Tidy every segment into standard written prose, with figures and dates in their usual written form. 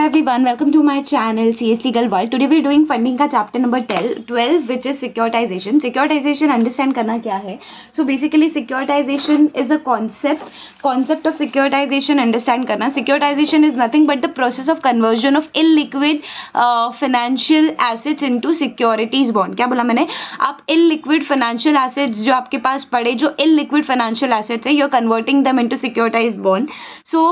everyone, welcome to my channel CS Legal World. Today we are doing funding का chapter number 12 which is securitization. Securitization understand करना क्या है? So basically securitization is a concept of securitization understand करना. Securitization is nothing but the process of conversion of illiquid financial assets into securities bond. क्या बोला मैंने? आप illiquid financial assets जो आपके पास पड़े, जो illiquid financial assets है, you're converting them into securitized bond. So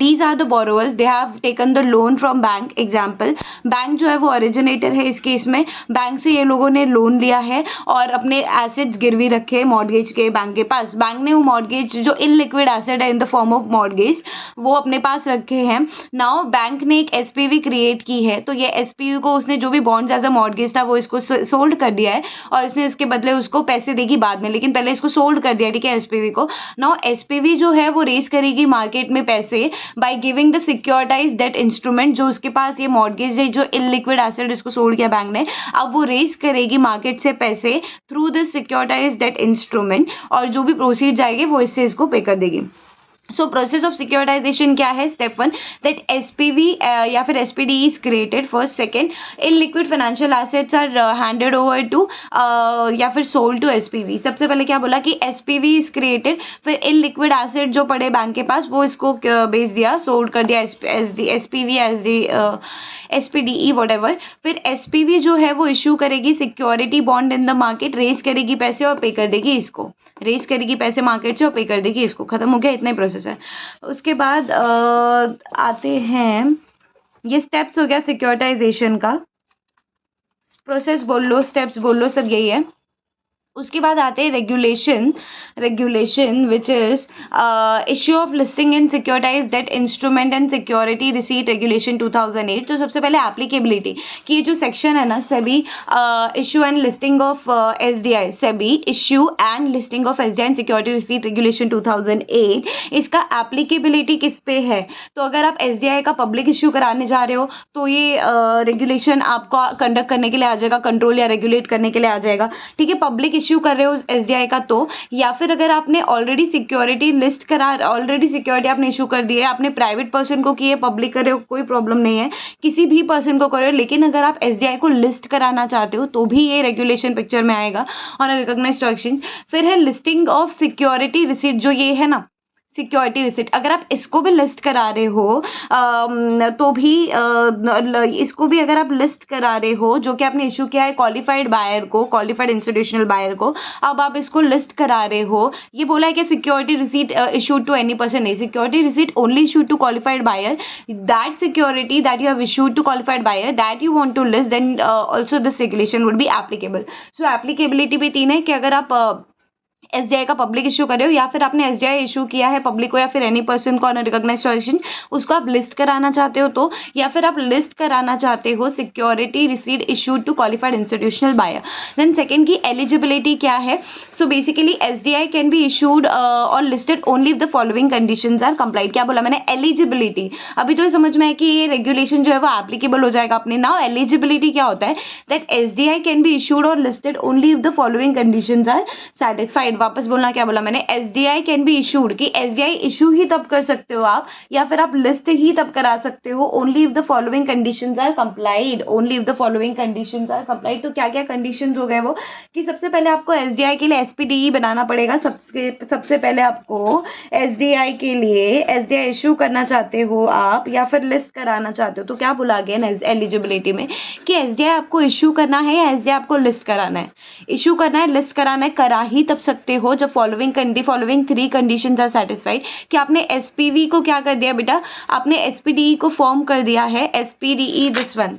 these are the borrowers, they have taken the loan from bank. Example, bank जो है वो ओरिजिनेटर है इस केस में. बैंक से ये लोगों ने लोन लिया है और अपने एसेट्स गिरवी रखे मॉर्गेज के बैंक के पास. बैंक ने वो मॉर्गेज जो इनलिक्विड एसेट है in the form of mortgage वो अपने पास रखे हैं. नाउ बैंक ने एक एसपीवी क्रिएट की है, तो ये एसपीवी को उसने जो भी बॉन्ड्स एज अ मॉर्गेज था वो इसको सोल्ड कर दिया है और इसने इसके बदले उसको पैसे देगी बाद में, लेकिन पहले इसको सोल्ड कर दिया. ठीक है, एसपीवी को. नाउ एसपीवी जो है वो रेज करेगी मार्केट में पैसे by giving the securitise debt instrument. जो उसके पास ये मॉर्गेज है, जो इनलिक्विड एसेट इसको सोल्ड किया बैंक ने, अब वो रेज करेगी मार्केट से पैसे through this securitise debt instrument और जो भी प्रोसीड जाएंगे वो इससे इसको पे कर देगी. सो प्रोसेस ऑफ सिक्योरिटाइजेशन क्या है? स्टेप 1 दैट एसपीवी या फिर SPD is created first. Second, illiquid financial assets are handed over to या फिर सोल्ड टू एसपीवी. सबसे पहले क्या बोला कि एसपीवी इज क्रिएटेड, फिर इनलिक्विड एसेट जो पड़े बैंक के पास वो इसको बेच दिया, सोल्ड कर दिया SPV as D SPDE what. फिर एसपीवी जो है वो इशू करेगी security bond in the market, raise करेगी पैसे और पे कर देगी इसको. रेज करेगी पैसे मार्केट से और पे कर देगी इसको. खत्म हो गया, इतना ही प्रोसेस है. उसके बाद आते हैं, ये स्टेप्स हो गया सिक्योरिटाइजेशन का. प्रोसेस बोल लो, स्टेप्स बोल लो, सब यही है. उसके बाद आते हैं regulation which is issue of listing in securitise debt instrument and security receipt regulation 2008. तो सबसे पहले एप्लीकेबिलिटी कि ये जो सेक्शन है ना, SEBI issue and listing of SDI, SEBI issue and listing of SDI and security receipt regulation 2008, इसका एप्लीकेबिलिटी किस पे है? तो अगर आप एसडीआई का पब्लिक इश्यू कराने जा रहे हो तो ये रेगुलेशन आपको कंडक्ट करने के लिए आ जाएगा, कंट्रोल या रेगुलेट करने के लिए आ जाएगा. ठीक है, पब्लिक इश्यू कर रहे हो एसडीआई का तो, या फिर अगर आपने ऑलरेडी सिक्योरिटी लिस्ट करा, ऑलरेडी सिक्योरिटी आपने इशू कर दी है, आपने प्राइवेट पर्सन को की है, पब्लिक कर रहे हो, कोई प्रॉब्लम नहीं है, किसी भी पर्सन को कर रहे हो, लेकिन अगर आप एसडीआई को लिस्ट कराना चाहते हो तो भी ये रेगुलेशन पिक्चर में आएगा ऑन रिकॉग्नाइज्ड एक्सचेंज. फिर है लिस्टिंग ऑफ सिक्योरिटी रिसीट, जो ये है ना सिक्योरिटी रिसीट, अगर आप इसको भी लिस्ट करा रहे हो तो भी इसको भी अगर आप लिस्ट करा रहे हो, जो कि आपने इशू किया है क्वालिफाइड बायर को, क्वालिफाइड इंस्टीट्यूशनल बायर को, अब आप इसको लिस्ट करा रहे हो. ये बोला है कि security receipt issued to any person, नहीं, security receipt only issued to qualified buyer. That security that you have issued to qualified buyer that you want to list, then also this regulation would be applicable. So applicability भी 3 है कि अगर आप SDI का public issue कर रहे हो या फिर आपने एसडीआई इशू किया है पब्लिक को या फिर एनी पर्सन को ऑन रिकॉग्नाइज्ड एक्सचेंज, उसको आप लिस्ट कराना चाहते हो तो, या फिर आप लिस्ट कराना चाहते हो security receipt issued to qualified institutional buyer. Then second की एलिजिबिलिटी क्या है? So basically SDI can be issued और listed only if the following conditions are complied. क्या बोला मैंने? एलिजिबिलिटी. अभी तो समझ में है कि ये रेगुलेशन जो है वो एप्लीकेबल हो जाएगा अपने. नाउ एलिजिबिलिटी क्या होता है? That SDI can be issued और listed only if the following conditions are satisfied. वापस बोलना, क्या बोला मैंने? एसडीआई कैन बी इशूड, कि एसडीआई इशू ही तब कर सकते हो आप, या फिर आप लिस्ट ही तब करा सकते हो only if the following conditions are complied. Only if the following conditions are complied. तो क्या क्या कंडीशंस हो गए वो? कि सबसे पहले आपको एसडीआई के लिए एसपीडीई बनाना पड़ेगा. सबसे पहले आपको एसडीआई के लिए एसडीआई इशू करना चाहते हो आप या फिर लिस्ट कराना चाहते हो तो क्या बोला गया एलिजिबिलिटी में कि एसडीआई आपको इशू करना है या एसडीआई आपको लिस्ट कराना है? इशू करना है, लिस्ट कराना है, करा ही तब सकते हो जब फॉलोइंग 3 कंडीशंस आर सेटिस्फाइड. कि आपने एसपीवी को क्या कर दिया बेटा? आपने एसपीडीई को फॉर्म कर दिया है, एसपीडीई दिस वन,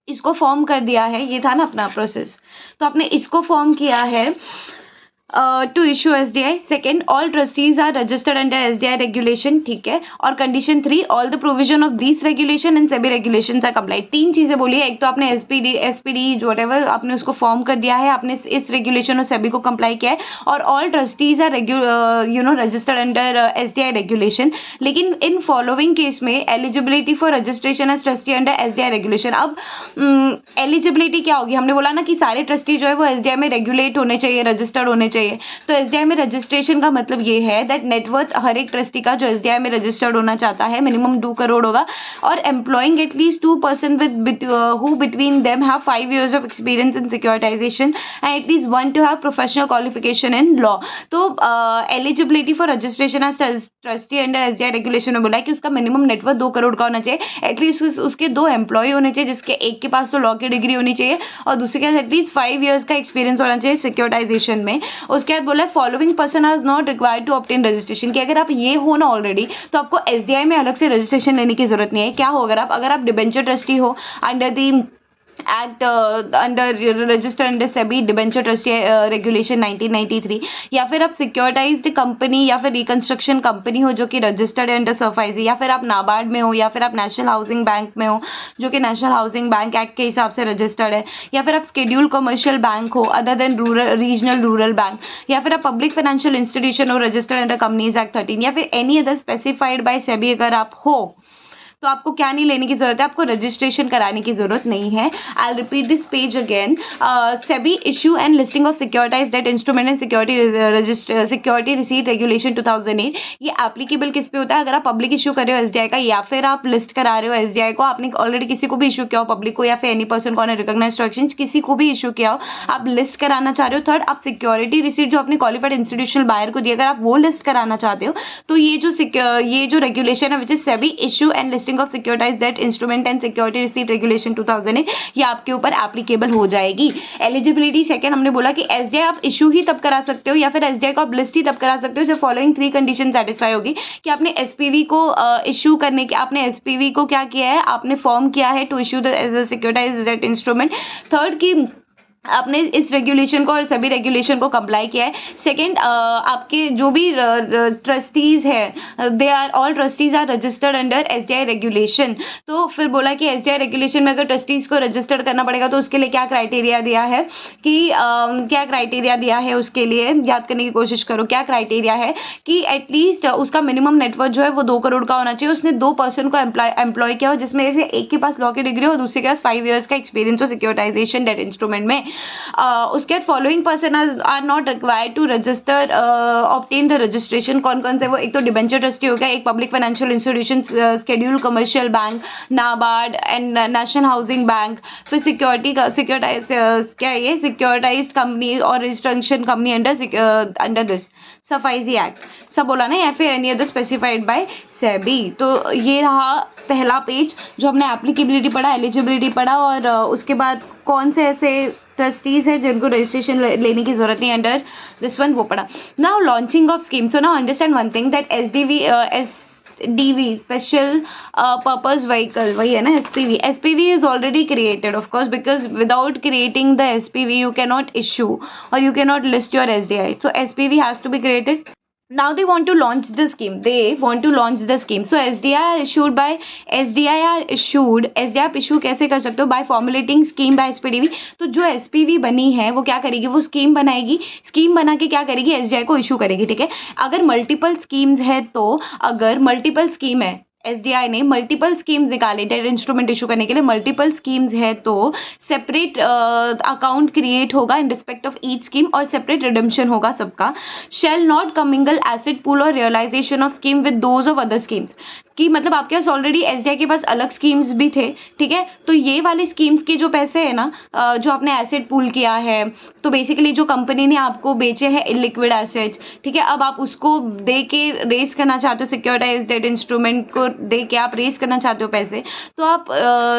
इसको फॉर्म कर दिया है. ये था ना अपना प्रोसेस, तो आपने इसको फॉर्म किया है to issue SDI. Second, all trustees are registered under SDI regulation. ठीक है. और condition 3, all the provision of this regulation and SEBI regulations are complied. 3 चीजें बोली है. एक तो आपने एसपीडी व्हाटएवर आपने उसको फॉर्म कर दिया है, आपने इस रेगुलेशन और सेबी को कंप्लाई किया है, और all trustees are registered under SDI regulation. लेकिन इन फॉलोइंग केस में eligibility for registration as trustee under SDI regulation. अब एलिजिबिलिटी क्या होगी? हमने बोला ना कि सारे ट्रस्टी जो है वो एसडीआई में रेगुलेट होने चाहिए, रजिस्टर्ड होने चाहिए. चाहिए। तो SDI में रजिस्ट्रेशन का मतलब ये है दैट नेटवर्थ हर एक ट्रस्टी का जो SDI में रजिस्टर्ड होना चाहता है मिनिमम 2 करोड़ होगा, और employing at least 2% with who between them have 5 years of experience in securitization and at least one to have professional qualification in law। तो eligibility for registration as trustee under SDI regulation में बोला है कि उसका minimum net worth 2 crore का होना चाहिए, at least उसके 2 एम्प्लॉय होने चाहिए, जिसके एक के पास तो लॉ की डिग्री होनी चाहिए और दूसरे के पास एटलीस्ट 5 years का एक्सपीरियंस होना चाहिए सिक्योरिटाइजेशन में। उसके बाद बोला है following person are not required to obtain registration, कि अगर आप ये हो ना ऑलरेडी तो आपको SDI में अलग से रजिस्ट्रेशन लेने की जरूरत नहीं है। क्या हो अगर आप डिबेंचर ट्रस्टी हो under the act under register under SEBI debenture trustee regulation 1993, या फिर आप सिक्योरिटाइज्ड कंपनी या फिर रिकंस्ट्रक्शन कंपनी हो जो कि रजिस्टर्ड है अंडर SFIC, या फिर आप नाबार्ड में हो, या फिर आप नेशनल हाउसिंग बैंक में हो जो कि नेशनल हाउसिंग बैंक एक्ट के हिसाब से रजिस्टर्ड है, या फिर आप शेड्यूल कमर्शियल बैंक हो other than regional rural bank, या फिर आप पब्लिक फाइनेंशियल इंस्टीट्यूशन हो रजिस्टर्ड अंडर कंपनीज एक्ट 13, या फिर any other specified by SEBI अगर आप हो तो आपको क्या नहीं लेने की जरूरत है, आपको रजिस्ट्रेशन कराने की जरूरत नहीं है। I repeat this page again. SEBI issue and listing of सिक्योरिटाइज्ड debt instrument and security receipt regulation 2008, ये एप्लीकेबल किस पे होता है? अगर आप पब्लिक इशू कर रहे हो SDI का, या फिर आप लिस्ट करा रहे हो SDI को, आपने ऑलरेडी किसी को भी इशू किया हो पब्लिक को, या फिर एनी पर्सन को रिकॉग्नाइज्ड टू एक्सचेंज किसी को भी इशू किया हो, आप लिस्ट कराना चाह रहे हो। थर्ड, आप सिक्योरिटी रिसीट जो अपने क्वालिफाइड इंस्टीट्यूशनल बायर को दिया, अगर आप वो लिस्ट कराना चाहते हो तो ये जो रेगुलेशन है which is SEBI issue and listing of सिक्योरिटाइज्ड debt instrument and security receipt regulation 2008, ये आपके ऊपर एप्लीकेबल हो जाएगी। एलिजिबिलिटी सेकंड हमने बोला कि SDI आप इशू ही तब करा सकते हो या फिर SDI को आप लिस्ट ही तब करा सकते हो जब फॉलोइंग 3 कंडीशन सेटिस्फाई होगी, कि आपने SPV को इशू करने के, आपने SPV को क्या किया है, आपने फॉर्म किया है to issue the securitised debt instrument. Third की आपने इस रेगुलेशन को और सभी रेगुलेशन को कंप्लाई किया है। सेकंड, आपके जो भी ट्रस्टीज है they are all trustees are registered under SDI regulation. तो फिर बोला कि SDI रेगुलेशन में अगर ट्रस्टीज को रजिस्टर्ड करना पड़ेगा तो उसके लिए क्या क्राइटेरिया दिया है, कि क्या क्राइटेरिया दिया है उसके लिए याद करने की कोशिश करो। क्या क्राइटेरिया है कि एटलीस्ट उसका मिनिमम नेटवर्थ जो है वो 2 करोड़ का होना चाहिए, उसने 2 पर्सन को एम्प्लॉय किया हो जिसमें से एक के पास लॉ की डिग्री हो, दूसरे के पास 5 years का एक्सपीरियंस हो सिक्योरिटाइजेशन डेट इंस्ट्रूमेंट में। उसके बाद following person are not required to register obtain the registration. कौन कौन से वो? एक तो डिबेंचर ट्रस्टी हो गया, एक public financial institution schedule commercial bank, NABARD and national housing bank, फिर सिक्योरिटाइज क्या है ये सिक्योरिटाइज्ड कंपनी और registration company under this SFIC act, सब बोला ना, या फिर any other specified by SEBI. तो ये रहा पहला पेज जो हमने एप्लीकेबिलिटी पढ़ा, एलिजिबिलिटी पढ़ा, और उसके बाद कौन से ऐसे ट्रस्टीज है जिनको रजिस्ट्रेशन लेने की जरूरत नहीं अंडर दिस वन, वो पढ़ा। Now launching of scheme. So now understand one thing that SDV special purpose vehicle, वही है ना SPV is already created of course, because without creating the SPV you cannot issue or you cannot list your SDI, so SPV has to be created. Now they want to launch the scheme. So SDI are issued by SDI आप issue कैसे कर सकते हो? By formulating scheme by SPDV। तो जो SPV बनी है वो क्या करेगी, वो स्कीम बनाएगी, स्कीम बना के क्या करेगी, SDI को इशू करेगी। ठीक है, अगर मल्टीपल स्कीम्स है तो अगर मल्टीपल स्कीम है, SDI ने मल्टीपल स्कीम्स निकाले डेट इंस्ट्रूमेंट इशू करने के लिए, मल्टीपल स्कीम्स है तो सेपरेट अकाउंट क्रिएट होगा in respect of each scheme और सेपरेट रिडम्पशन होगा सबका। Shall not commingle asset pool और realisation of scheme with those of other schemes, कि मतलब आपके पास ऑलरेडी SDI के पास अलग स्कीम्स भी थे। ठीक है, तो ये वाले स्कीम्स के जो पैसे है ना जो आपने एसेट पूल किया है, तो बेसिकली जो कंपनी ने आपको बेचे हैं इलिक्विड एसेट्स, ठीक है, अब आप उसको दे के रेस करना चाहते हो, सिक्योरिटाइज्ड डेट इंस्ट्रूमेंट को दे के आप रेस करना चाहते हो पैसे, तो आप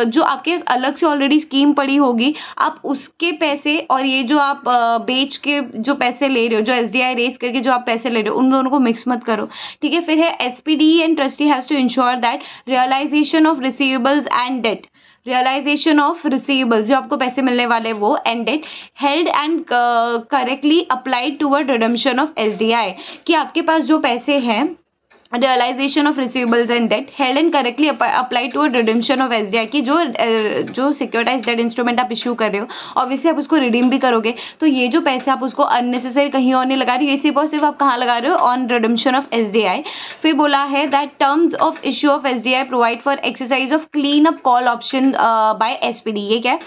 जो आपके अलग से ऑलरेडी स्कीम पड़ी होगी आप उसके पैसे और ये जो आप बेच के जो पैसे ले रहे हो, जो SDI रेस करके जो आप पैसे ले रहे हो, उन दोनों को मिक्स मत करो। ठीक है, फिर है SPD and trustee has to ensure that realization of receivables and debt, realisation of receivables जो आपको पैसे मिलने वाले वो and debt held and correctly applied toward redemption of SDI, कि आपके पास जो पैसे हैं realisation of receivables and debt held and correctly apply to redemption of SDI, की जो सिक्योरिटाइज्ड डेट इंस्ट्रूमेंट आप इशू कर रहे हो ऑब्वियसली आप उसको रिडीम भी करोगे, तो ये जो पैसे आप उसको अननेसेसरी कहीं और नहीं लगा रहे हो, ये सिर्फ और सिर्फ आप कहाँ लगा रहे हो, ऑन रिडम्पशन ऑफ SDI। फिर बोला है that terms of issue of SDI provide for exercise of clean up call option by SPD। ये क्या है?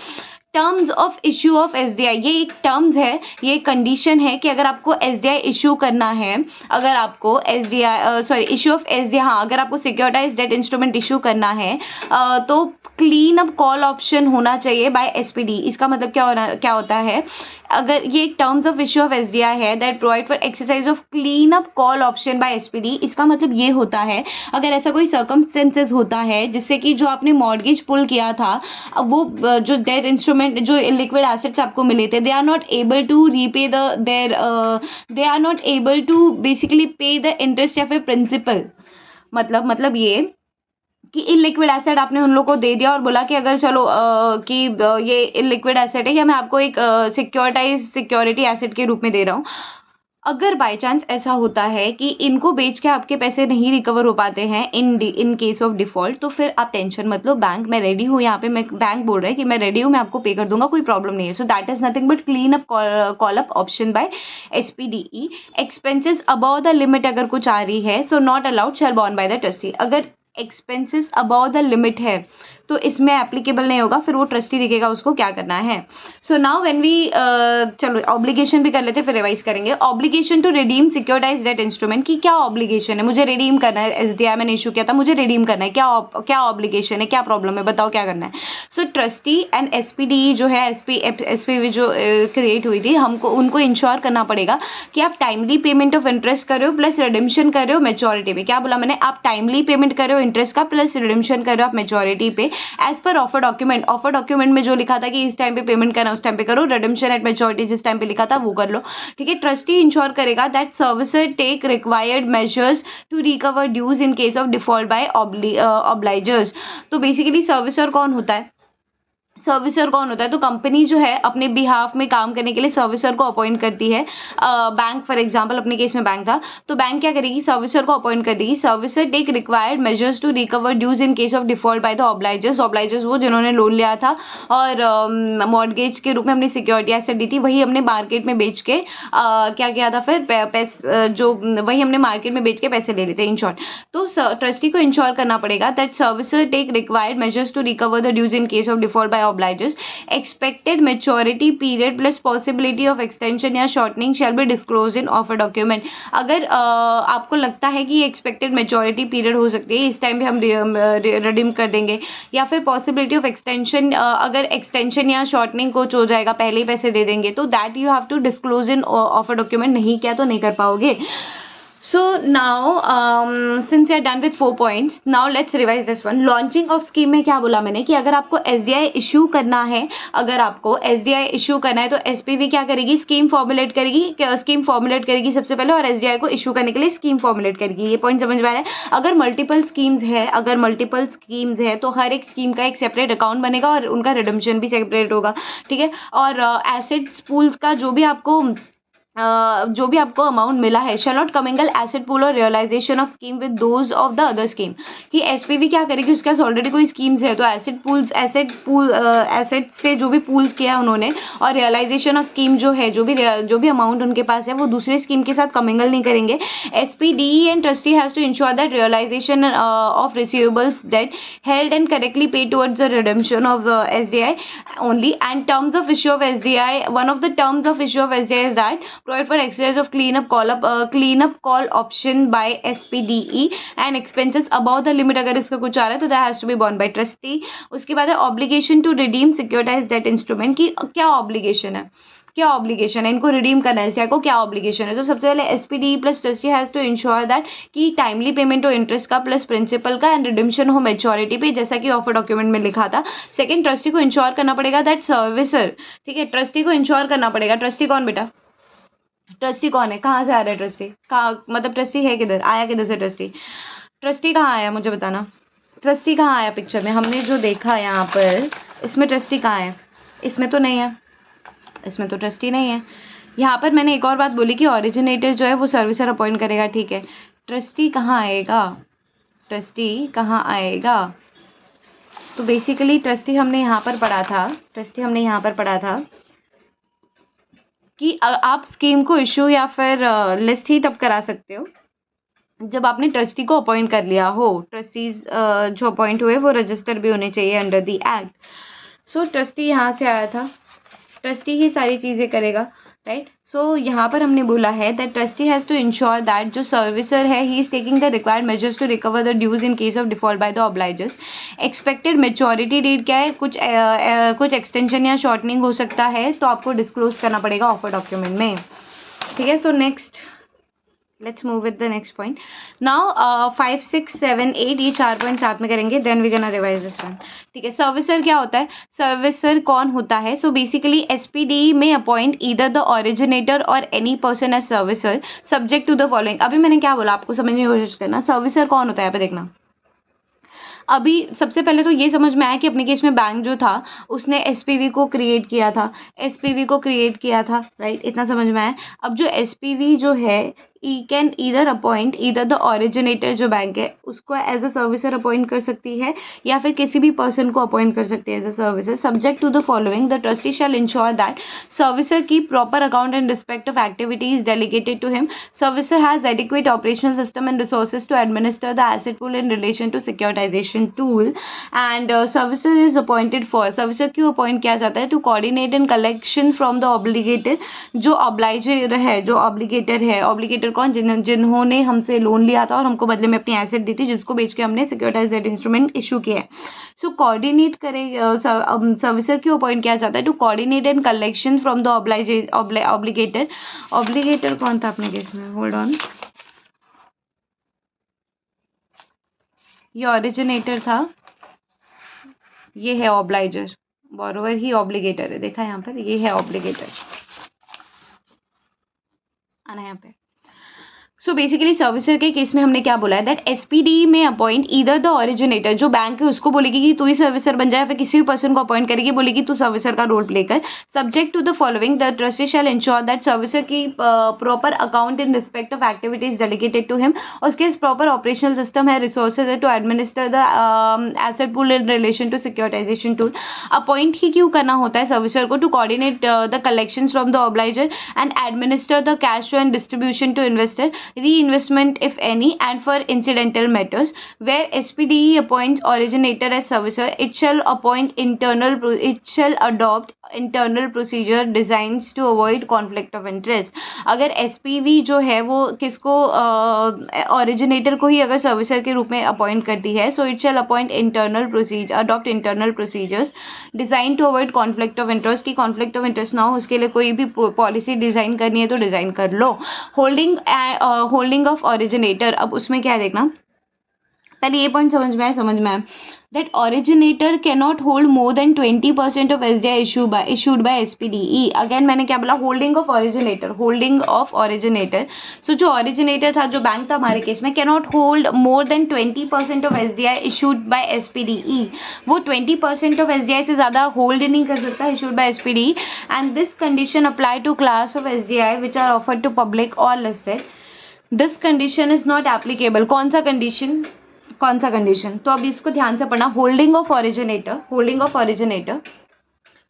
Terms of issue of SDI, ये एक टर्म्स है, ये कंडीशन है कि अगर आपको एसडीआई इशू करना है, अगर आपको एसडीआई इशू ऑफ एसडीआई, हाँ, अगर आपको सिक्योरिटाइज डेट इंस्ट्रूमेंट इशू करना है तो क्लीन अप कॉल ऑप्शन होना चाहिए बाय एसपीडी। इसका मतलब क्या होता है, अगर ये एक terms of issue of SDI है that provide for exercise of clean up call option by SPD. इसका मतलब ये होता है अगर ऐसा कोई सर्कमस्टेंसेस होता है जिससे कि जो आपने मॉर्गेज पुल किया था, अब वो जो डेट इंस्ट्रूमेंट, जो लिक्विड एसेट्स आपको मिले थे, they are not able to repay they are not able to basically pay the interest या फिर प्रिंसिपल। मतलब ये कि इलिक्विड एसेट आपने उन लोगों को दे दिया और बोला कि अगर चलो ये इलिक्विड एसेट है या मैं आपको एक सिक्योरिटी एसेट के रूप में दे रहा हूँ। अगर बाय चांस ऐसा होता है कि इनको बेच के आपके पैसे नहीं रिकवर हो पाते हैं इन केस ऑफ डिफॉल्ट, तो फिर आप टेंशन मत लो, बैंक मैं रेडी हूँ, यहाँ पे मैं बैंक बोल रहा है कि मैं रेडी हूँ, मैं आपको पे कर दूंगा, कोई प्रॉब्लम नहीं है। So that is nothing but clean up call up option by SPDE. Expenses above the limit अगर कुछ आ रही है, so not allowed shall borne by the trustee. अगर एक्सपेंसेस अबव द लिमिट है तो इसमें एप्लीकेबल नहीं होगा, फिर वो ट्रस्टी दिखेगा उसको क्या करना है। सो नाउ व्हेन वी चलो ऑब्लिगेशन भी कर लेते फिर रिवाइज करेंगे। Obligation to redeem securitise debt instrument की क्या ऑब्लिगेशन है, मुझे रिडीम करना है, एसडीआई मैंने इशू किया था, मुझे रिडीम करना है, क्या ऑब्लिगेशन है, क्या प्रॉब्लम है, बताओ क्या करना है। सो ट्रस्टी एंड एसपीडी जो है एसपीवी जो क्रिएट हुई थी, हमको उनको इंश्योर करना पड़ेगा कि आप टाइमली पेमेंट ऑफ इंटरेस्ट कर रहे हो प्लस रिडेम्पशन कर रहे हो मेच्योरिटी पे। क्या बोला मैंने, आप टाइमली पेमेंट कर रहे हो इंटरेस्ट का प्लस रिडेम्पशन कर रहे हो आप मेच्योरिटी पे as per offer document. Offer document में जो लिखा था कि इस टाइम पे पेमेंट करना उस टाइम पे करो, रिडेम्पशन एट मेच्योरिटी जिस टाइम पे लिखा था वो कर लो, ठीक है। ट्रस्टी इंश्योर करेगा that servicer take required measures to recover dues in case of default by obligors. तो बेसिकली सर्विसर कौन होता है, सर्विसर कौन होता है, तो कंपनी जो है अपने बिहाफ में काम करने के लिए सर्विसर को अपॉइंट करती है। बैंक फॉर एग्जांपल, अपने केस में बैंक था, तो बैंक क्या करेगी, सर्विसर को अपॉइंट कर देगी। Servicer take required measures to recover dues in case of default by the obligors. Obligors वो जिन्होंने लोन लिया था और मॉर्गेज के रूप में हमने सिक्योरिटी एसेट दी थी, वही हमने मार्केट में बेच के क्या किया था फिर वही हमने मार्केट में बेच के पैसे ले लेते हैं इन शॉर्ट। तो ट्रस्टी को इंश्योर करना पड़ेगा that servicer take required measures to recover the dues in case of default by obligors. Expected maturity period plus possibility of extension या shortening shall be disclosed in offer document. अगर आपको लगता है कि expected maturity period हो सकती है, इस टाइम पे हम रिडीम कर देंगे, या फिर पॉसिबिलिटी ऑफ एक्सटेंशन, अगर एक्सटेंशन या शॉर्टनिंग कुछ हो जाएगा, पहले ही पैसे दे देंगे, तो that you have to disclose in offer document. नहीं किया तो नहीं कर पाओगे। So now since you are done with 4 points, now let's revise this one. Launching of scheme में क्या बोला मैंने कि अगर आपको एसडीआई इशू करना है, तो एसपीवी क्या करेगी, स्कीम फॉर्मुलेट करेगी सबसे पहले, और एसडीआई को इशू करने के लिए स्कीम फॉर्मुलेट करेगी। ये पॉइंट समझ में आ रहा है। अगर मल्टीपल स्कीम्स है तो हर एक स्कीम का एक सेपरेट अकाउंट बनेगा और उनका रिडम्पशन भी सेपरेट होगा, ठीक है। और एसेट्स पूल्स का जो भी आपको अमाउंट मिला है, shall not commingle asset pool और realisation of scheme with those of the other scheme. कि एसपीवी क्या करेगी, उसके पास ऑलरेडी कोई स्कीम्स है तो एसेट से जो भी पूल्स किया है उन्होंने, और रियलाइजेशन ऑफ स्कीम जो है, जो भी अमाउंट उनके पास है वो दूसरे स्कीम के साथ कमिंगल नहीं करेंगे। SPDE and trustee has to ensure that realisation of receivables that held and correctly paid towards the redemption of SDI only. And terms of issue of SDI, one of the terms of issue of SDI is that provide for exercise of clean up call option by SPDE and expenses above the limit अगर इसका कुछ आ रहा है तो that has to be borne by trustee। उसके बाद है obligation to redeem securitized debt instrument की क्या ऑब्लिगेशन है, इनको रिडीम करना है, इसको क्या ऑब्लिगेशन है। तो सबसे पहले SPD plus trustee has to ensure that कि टाइमली पेमेंट हो इंटरेस्ट का प्लस प्रिंसिपल का एंड रिडम्पशन हो मेच्योरिटी पे, जैसा कि ऑफर डॉक्यूमेंट में लिखा था। सेकंड, ट्रस्टी को इंश्योर करना पड़ेगा दैट सर्विसर, ठीक है, ट्रस्टी को इंश्योर करना पड़ेगा। ट्रस्टी कौन बेटा, ट्रस्टी कौन है, कहाँ से आ रहा है ट्रस्टी, कहाँ मतलब ट्रस्टी है किधर, आया किधर से ट्रस्टी कहाँ आया मुझे बताना। ट्रस्टी कहाँ आया पिक्चर में, हमने जो देखा यहाँ पर इसमें ट्रस्टी कहाँ है, इसमें तो नहीं है, इसमें तो ट्रस्टी नहीं है। यहाँ पर मैंने एक और बात बोली कि ओरिजिनेटर जो है वो सर्विसर अपॉइंट करेगा, ठीक है। ट्रस्टी कहाँ आएगा, तो बेसिकली ट्रस्टी हमने यहाँ पर पढ़ा था कि आप स्कीम को इशू या फिर लिस्ट ही तब करा सकते हो जब आपने ट्रस्टी को अपॉइंट कर लिया हो। ट्रस्टीज जो अपॉइंट हुए वो रजिस्टर भी होने चाहिए under the act. So trustee यहाँ से आया था, ट्रस्टी ही सारी चीज़ें करेगा, राइट। सो यहाँ पर हमने बोला है that trustee has to ensure that जो सर्विसर है he is taking the required measures to recover the dues in case of default by the obligors. Expected maturity date क्या है, कुछ एक्सटेंशन या शॉर्टनिंग हो सकता है, तो आपको डिस्क्लोज करना पड़ेगा ऑफर डॉक्यूमेंट में, ठीक है। So next let's move with the next point now. 5, 6, 7, 8 ये 4 पॉइंट साथ में करेंगे, then we gonna revise this one, ठीक है। सर्विसर क्या होता है, सर्विसर कौन होता है? सो बेसिकली एसपीडी में अपॉइंट ईदर द ओरिजिनेटर और any person as servicer subject to the following. अभी मैंने क्या बोला आपको समझने की कोशिश करना, सर्विसर कौन होता है यहाँ पे देखना। अभी सबसे पहले तो ये समझ में आया कि अपने केस में बैंक जो था उसने एसपीवी को क्रिएट किया था, एसपीवी को क्रिएट किया था, राइट, इतना समझ में आया। अब जो एसपीवी जो है he can either appoint either the originator जो बैंक है उसको एज अ सर्विसर अपॉइंट कर सकती है या फिर किसी भी पर्सन को अपॉइंट कर सकती है as a servicer subject to the following. The trustee shall ensure that servicer की proper account in respect of activities delegated to him. Servicer has adequate operational system and resources to administer the asset pool in relation to securitisation tool and servicer is appointed for. Servicer क्यों appoint किया जाता है? To coordinate in collection from the obligated. जो obligor है, जो ऑब्लिगेटर है, ऑब्लिगेटर कौन? जिन्होंने हमसे लोन लिया था और हमको बदले में अपनी एसेट दी थी जिसको बेच के हमने सिक्योरिटाइज्ड इंस्ट्रूमेंट इशू किया है। सो कोऑर्डिनेट करे सर्विसर क्यों अपॉइंट किया जाता है? To coordinate and collection from the obligator. Obligator कौन था अपने केस में? होल्ड ऑन, ये ओरिजिनेटर था, ये है ऑब्लाइजर, बोरोवर ही ऑब्लिगेटर है, देखा यहाँ पर, ये है ऑब्लिगेटर, आना यहाँ पे। सो बेसिकली सर्विसर के केस में हमने क्या बोला है दैट एसपीडी में अपॉइंट ईदर द ओरिजिनेटर, जो बैंक है उसको बोलेगी कि तू ही सर्विसर बन जाए, फिर किसी भी पर्सन को अपॉइंट करेगी, बोलेगी तू सर्विसर का रोल प्ले कर। Subject to the following, the trustee shall ensure that servicer की proper account in respect of activities delegated to him, और उसके प्रॉपर ऑपरेशनल सिस्टम है, रिसोर्सेज है to administer the asset pool in relation to securitisation tool. Appoint ही क्यों करना होता है सर्विसर को? To coordinate the collection from the obligor and administer the cash flow and distribution to investor, reinvestment if any, and for incidental matters. Where SPDE appoints originator as servicer, it shall adopt internal procedure designs to avoid conflict of interest. अगर SPV जो है वो किसको originator को ही अगर servicer के रूप में अपॉइंट करती है, so it shall adopt internal procedures designed to avoid conflict of interest, कि conflict of interest ना हो उसके लिए कोई भी पॉलिसी डिज़ाइन करनी है तो डिज़ाइन कर लो। होल्डिंग ऑफ ओरिजिनेटर, अब उसमें क्या है देखना, पहले ये पॉइंट समझ में आया that originator cannot hold more than 20% of SDI issued by SPDE. Again मैंने क्या बोला? Holding of originator. सो जो ओरिजिनेटर था, जो बैंक था हमारे केस में, cannot hold more than 20% of SDI issued by SPDE. वो 20% of SDI से ज़्यादा होल्ड नहीं कर सकता issued by SPDE, and this condition apply to class of SDI which are offered to public or listed. This condition is not applicable. कौन सा condition? तो अब इसको ध्यान से पढ़ना, holding of originator.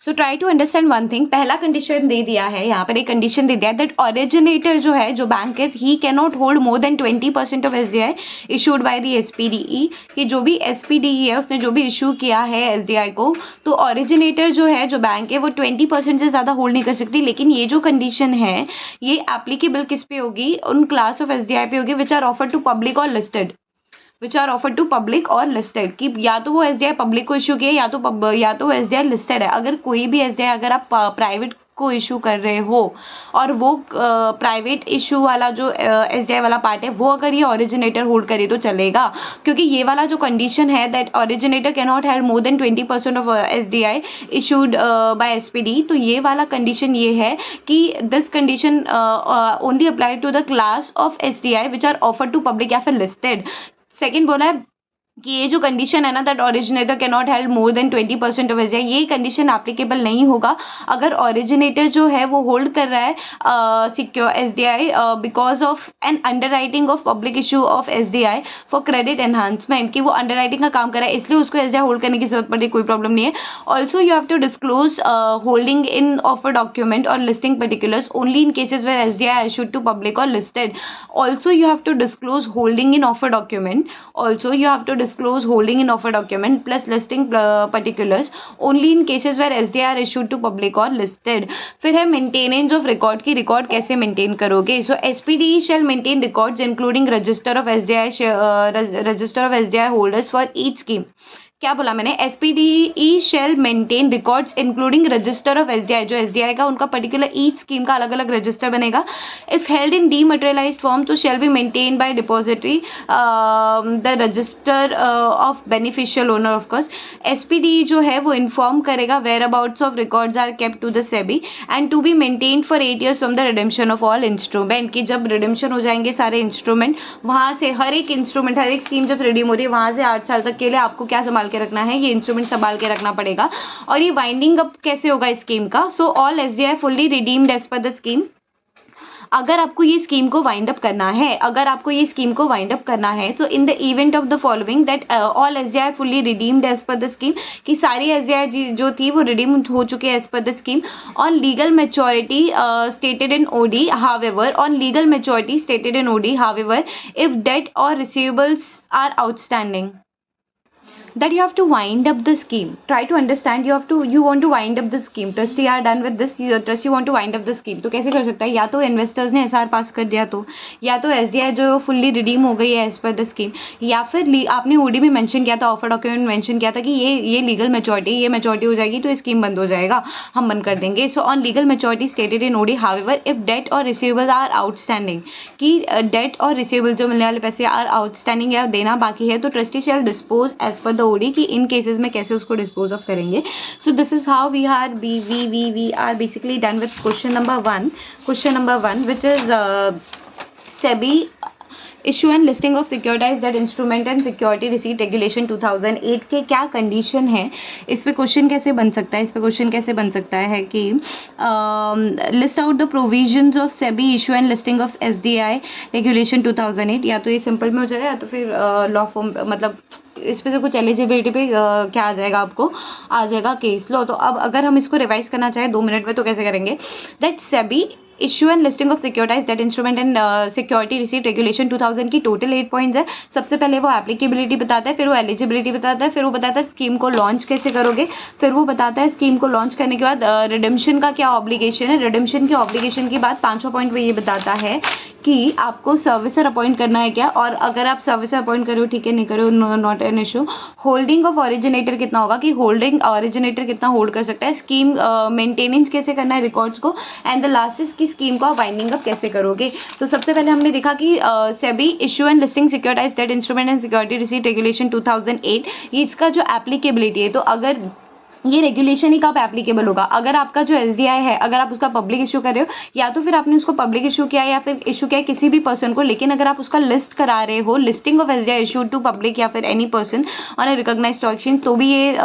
So try to understand one thing. पहला condition दे दिया है यहाँ पर, एक कंडीशन दे दिया है दैट ओरिजिनेटर जो है, जो बैंक है, he can not hold more than 20% of SDI issued by the SPDE, कि जो भी एसपीडीई है उसने जो भी इशू किया है एसडीआई को, तो ओरिजिनेटर जो है, जो बैंक है, वो 20% से ज़्यादा होल्ड नहीं कर सकती। लेकिन ये जो कंडीशन है ये एप्लीकेबल किस पे होगी? उन क्लास ऑफ एसडीआई पे होगी which are offered to public और लिस्टेड, कि या तो वो एसडीआई पब्लिक को इशू किया या तो एसडीआई लिस्टेड है। अगर कोई भी एसडीआई अगर आप प्राइवेट को इशू कर रहे हो और वो प्राइवेट इशू वाला जो एसडीआई वाला पार्ट है वो अगर ये ओरिजिनेटर होल्ड करे तो चलेगा, क्योंकि ये वाला जो कंडीशन है that originator can not have more than 20% of SDI issued by SPD, तो ये वाला कंडीशन ये है कि this condition only apply to the class of SDI which are offered to public या फिर लिस्टेड। सेकेंड बोला है कि ये जो कंडीशन है ना that originator can not held more than 20% of SDI, ये कंडीशन एप्लीकेबल नहीं होगा अगर ओरिजिनेटर जो है वो होल्ड कर रहा है secure SDI because of an underwriting of public issue of SDI for credit enhancement, कि वो अंडरराइटिंग का काम कर रहा है इसलिए उसको एसडीआई होल्ड करने की जरूरत पड़ी, कोई प्रॉब्लम नहीं है। Also you have to disclose holding in offer document और listing particulars only in cases where SDI issued to public और listed. Also you have to disclose holding in offer document, also you have to disclose holding in offer document plus listing particulars only in cases where SDI are issued to public or listed. फिर है maintenance of record की record कैसे maintain करोगे. सो SPDE shall maintain records including register of SDI holders for each scheme. क्या बोला मैंने, SPDE shall maintain records including register of SDI, जो SDI का उनका पर्टिकुलर ईच स्कीम का अलग अलग रजिस्टर बनेगा. If held in dematerialised form तो shall be maintained by depository the register of beneficial owner. Of course SPDE जो है वो इन्फॉर्म करेगा whereabouts of records are kept to the SEBI and to be maintained for 8 years from the redemption of all instrument. कि जब redemption हो जाएंगे सारे instrument, वहाँ से हर एक इंस्ट्रूमेंट, हर एक स्कीम जब रिडीम हो रही है वहाँ से 8 साल तक के लिए आपको क्या संभाल के रखना है, ये इंस्ट्रूमेंट संभाल के रखना पड़ेगा. और ये वाइंडिंग अप कैसे होगा इस स्कीम का. So all SDI fully redeemed as per the scheme. अगर आपको ये स्कीम को वाइंड अप करना है, अगर आपको ये स्कीम को वाइंड अप करना है तो in the event of the following that all SDI fully redeemed as per the scheme, कि सारी SDI जो थी वो रिडीम हो चुके हैं as per the scheme. On legal maturity stated in OD however, on legal maturity stated in OD however if debt और receivables are outstanding, that you have to wind up the scheme. Try to understand, you want to wind up the scheme. Trustee are done with this, trustee want to wind up the scheme. तो कैसे कर सकता है, या तो investors ने SR पास कर दिया तो, या तो SDI जो फुल्ली रिडीम हो गई है एज पर द स्कीम, या फिर आपने OD में मेंशन किया था, ऑफर डॉक्यूमेंट में मेंशन किया था कि ये लीगल मेच्योरिटी, ये मेच्योरिटी हो जाएगी तो स्कीम बंद हो जाएगा, हम बंद कर देंगे. So on legal maturity stated in OD however if debt और रिसीवेबल आर आउटस्टैंडिंग, कि डेट और रिसीवेबल जो मिलने वाले पैसे आर आउटस्टैंडिंग या देना बाकी है, तो trustee shall dispose as per the OD, कि इन केसेस में कैसे उसको डिस्पोज ऑफ करेंगे. So this is how we are basically done with question number 1 which is SEBI issue and listing of securitise debt instrument and security receipt regulation 2008 के क्या condition है. इस पे क्वेश्चन कैसे बन सकता है, कि list out the provisions of SEBI issue and listing of SDI regulation 2008. या तो ये सिंपल में हो जाएगा या तो फिर लॉ फॉर्म, मतलब इस पे से कुछ एलिजिबिलिटी पे क्या आ जाएगा, आपको आ जाएगा केस लॉ. तो अब अगर हम इसको रिवाइज करना चाहें 2 मिनट में तो कैसे करेंगे. That SEBI issue and listing of securitise debt instrument and security receipt regulation 2000 की टोटल 8 पॉइंट्स है. सबसे पहले वो एप्लीकेबिलिटी बताता है, फिर वो एलिजिबिलिटी बताता है, फिर वो बताता है स्कीम को लॉन्च कैसे करोगे, फिर वो बताता है स्कीम को लॉन्च करने के बाद रिडेम्पशन का क्या ऑब्लिगेशन है. रिडेम्पशन के ऑब्लिगेशन के बाद 5वां पॉइंट वो ये बताता है कि आपको सर्विसर अपॉइंट करना है क्या, और अगर आप सर्विसर अपॉइंट करो ठीक है, नहीं करो not an issue. Holding of originator कितना होगा, कि होल्डिंग ओरिजिनेटर कितना होल्ड कर सकता है, स्कीम मेंटेनेंस कैसे करना है रिकॉर्ड्स को, एंड द लास्ट इज की स्कीम को वाइंडिंग अप कैसे करोगे. तो सबसे पहले हमने देखा कि SEBI issue and listing securitise debt instrument and security receipt regulation 2008, ये इसका जो एप्लीकेबिलिटी है, तो अगर ये रेगुलेशन ही कब एप्लीकेबल होगा, अगर आपका जो SDI है अगर आप उसका पब्लिक इशू कर रहे हो, या तो फिर आपने उसको पब्लिक इशू किया या फिर इशू किया किसी भी पर्सन को, लेकिन अगर आप उसका लिस्ट करा रहे हो, listing of SDI issue to public या फिर any person on a recognised stock exchange, तो भी ये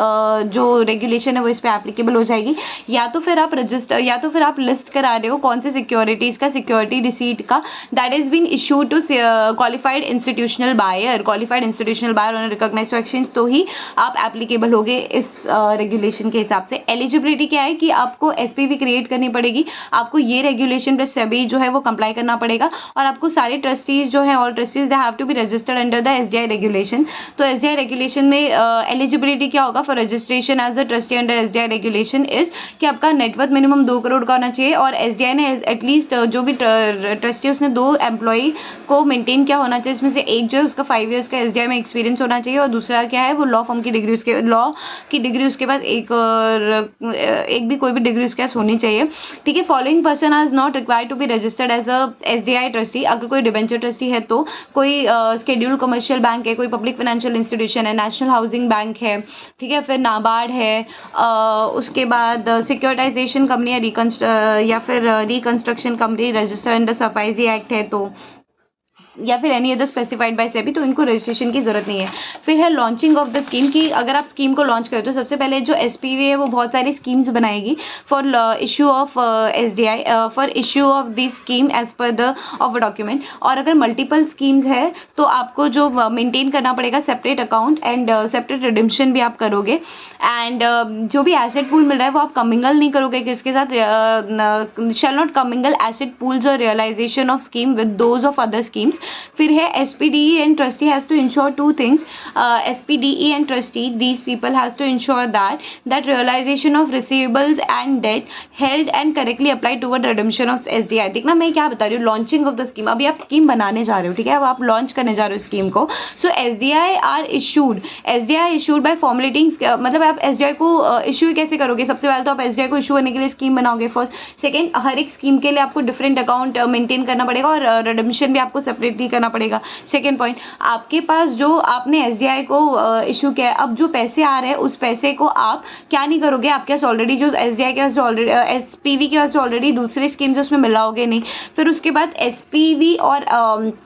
जो रेगुलेशन है वो इस पर एप्लीकेबल हो जाएगी. या तो फिर आप लिस्ट करा रहे हो कौन से सिक्योरिटीज का, सिक्योरिटी रिसीट का, that is been issue to qualified institutional buyer on a recognised stock exchange, तो ही आप एप्लीकेबल होगे इस रेगुलेशन के हिसाब से. एलिजिबिलिटी क्या है, कि आपको SPV क्रिएट करनी पड़ेगी, आपको ये रेगुलेशन प्लस SEBI जो है वो कंप्लाई करना पड़ेगा, और आपको सारे ट्रस्टीज जो है, all trustees they have to be registered under the SDI regulation. तो SDI रेगुलेशन में एलिजिबिलिटी क्या होगा for registration as a trustee under SDI regulation is, कि आपका नेटवर्थ मिनिमम 2 करोड़ का होना चाहिए, और SDI ने एटलीस्ट जो भी ट्रस्टी उसने 2 एम्प्लॉई को मेंटेन क्या होना चाहिए, इसमें से एक जो है उसका 5 years का SDI में एक्सपीरियंस होना चाहिए, और दूसरा क्या है वो लॉ की डिग्री उसके पास एक भी कोई भी डिग्री उसके पास होनी चाहिए. ठीक है. Following person are not required to be registered as a SDI trustee. अगर कोई डिबेंचर ट्रस्टी है तो कोई शेड्यूल कमर्शियल बैंक है, कोई पब्लिक फाइनेंशियल इंस्टीट्यूशन है, नेशनल हाउसिंग बैंक है, ठीक है, फिर नाबार्ड है, उसके बाद सिक्योरिटाइजेशन कंपनी या फिर रिकंस्ट्रक्शन कंपनी रजिस्टर्ड अंडर सफाई एक्ट है, तो या फिर any other specified by SEBI, तो इनको रजिस्ट्रेशन की जरूरत नहीं है. फिर है लॉन्चिंग ऑफ द स्कीम, की अगर आप स्कीम को लॉन्च करें तो सबसे पहले जो SPV है वो बहुत सारी स्कीम्स बनाएगी for issue of SDI, for issue of this scheme as per the of document. और अगर मल्टीपल स्कीम्स है तो आपको जो मेंटेन करना पड़ेगा separate account and separate redemption भी आप करोगे. एंड जो भी एसेट पूल मिल रहा है वो आप कमिंगल नहीं करोगे, किसके साथ, shall not commingle asset pools और realisation of scheme with those of other schemes. फिर है SPDE and trustee has to ensure two things. SPDE and trustee, these people has to ensure that realisation of receivables and debt held and correctly applied toward redemption of SDI. देखना मैं क्या बता रही हूँ, launching of the scheme. अभी आप scheme बनाने जा रहे हो, ठीक है, अब आप लॉन्च करने जा रहे हो स्कीम को. So SDI are issued, SDI issued by फॉर्मेलिटिंग. मतलब आप SDI को इशू कैसे करोगे? सबसे पहले तो आप SDI को इशू करने के लिए स्कीम बनाओगे फर्स्ट. सेकंड, हर एक स्कीम के लिए आपको डिफरेंट अकाउंट मेंटेन करना पड़ेगा और रिडम्पशन भी आपको सेपरेटली करना पड़ेगा. सेकंड पॉइंट, आपके पास जो आपने SDI को इशू किया है, अब जो पैसे आ रहे हैं उस पैसे को आप क्या नहीं करोगे, आपके पास ऑलरेडी जो SDI के पास ऑलरेडी SPV के पास ऑलरेडी दूसरे स्कीम्स उसमें मिलाओगे नहीं. फिर उसके बाद SPV और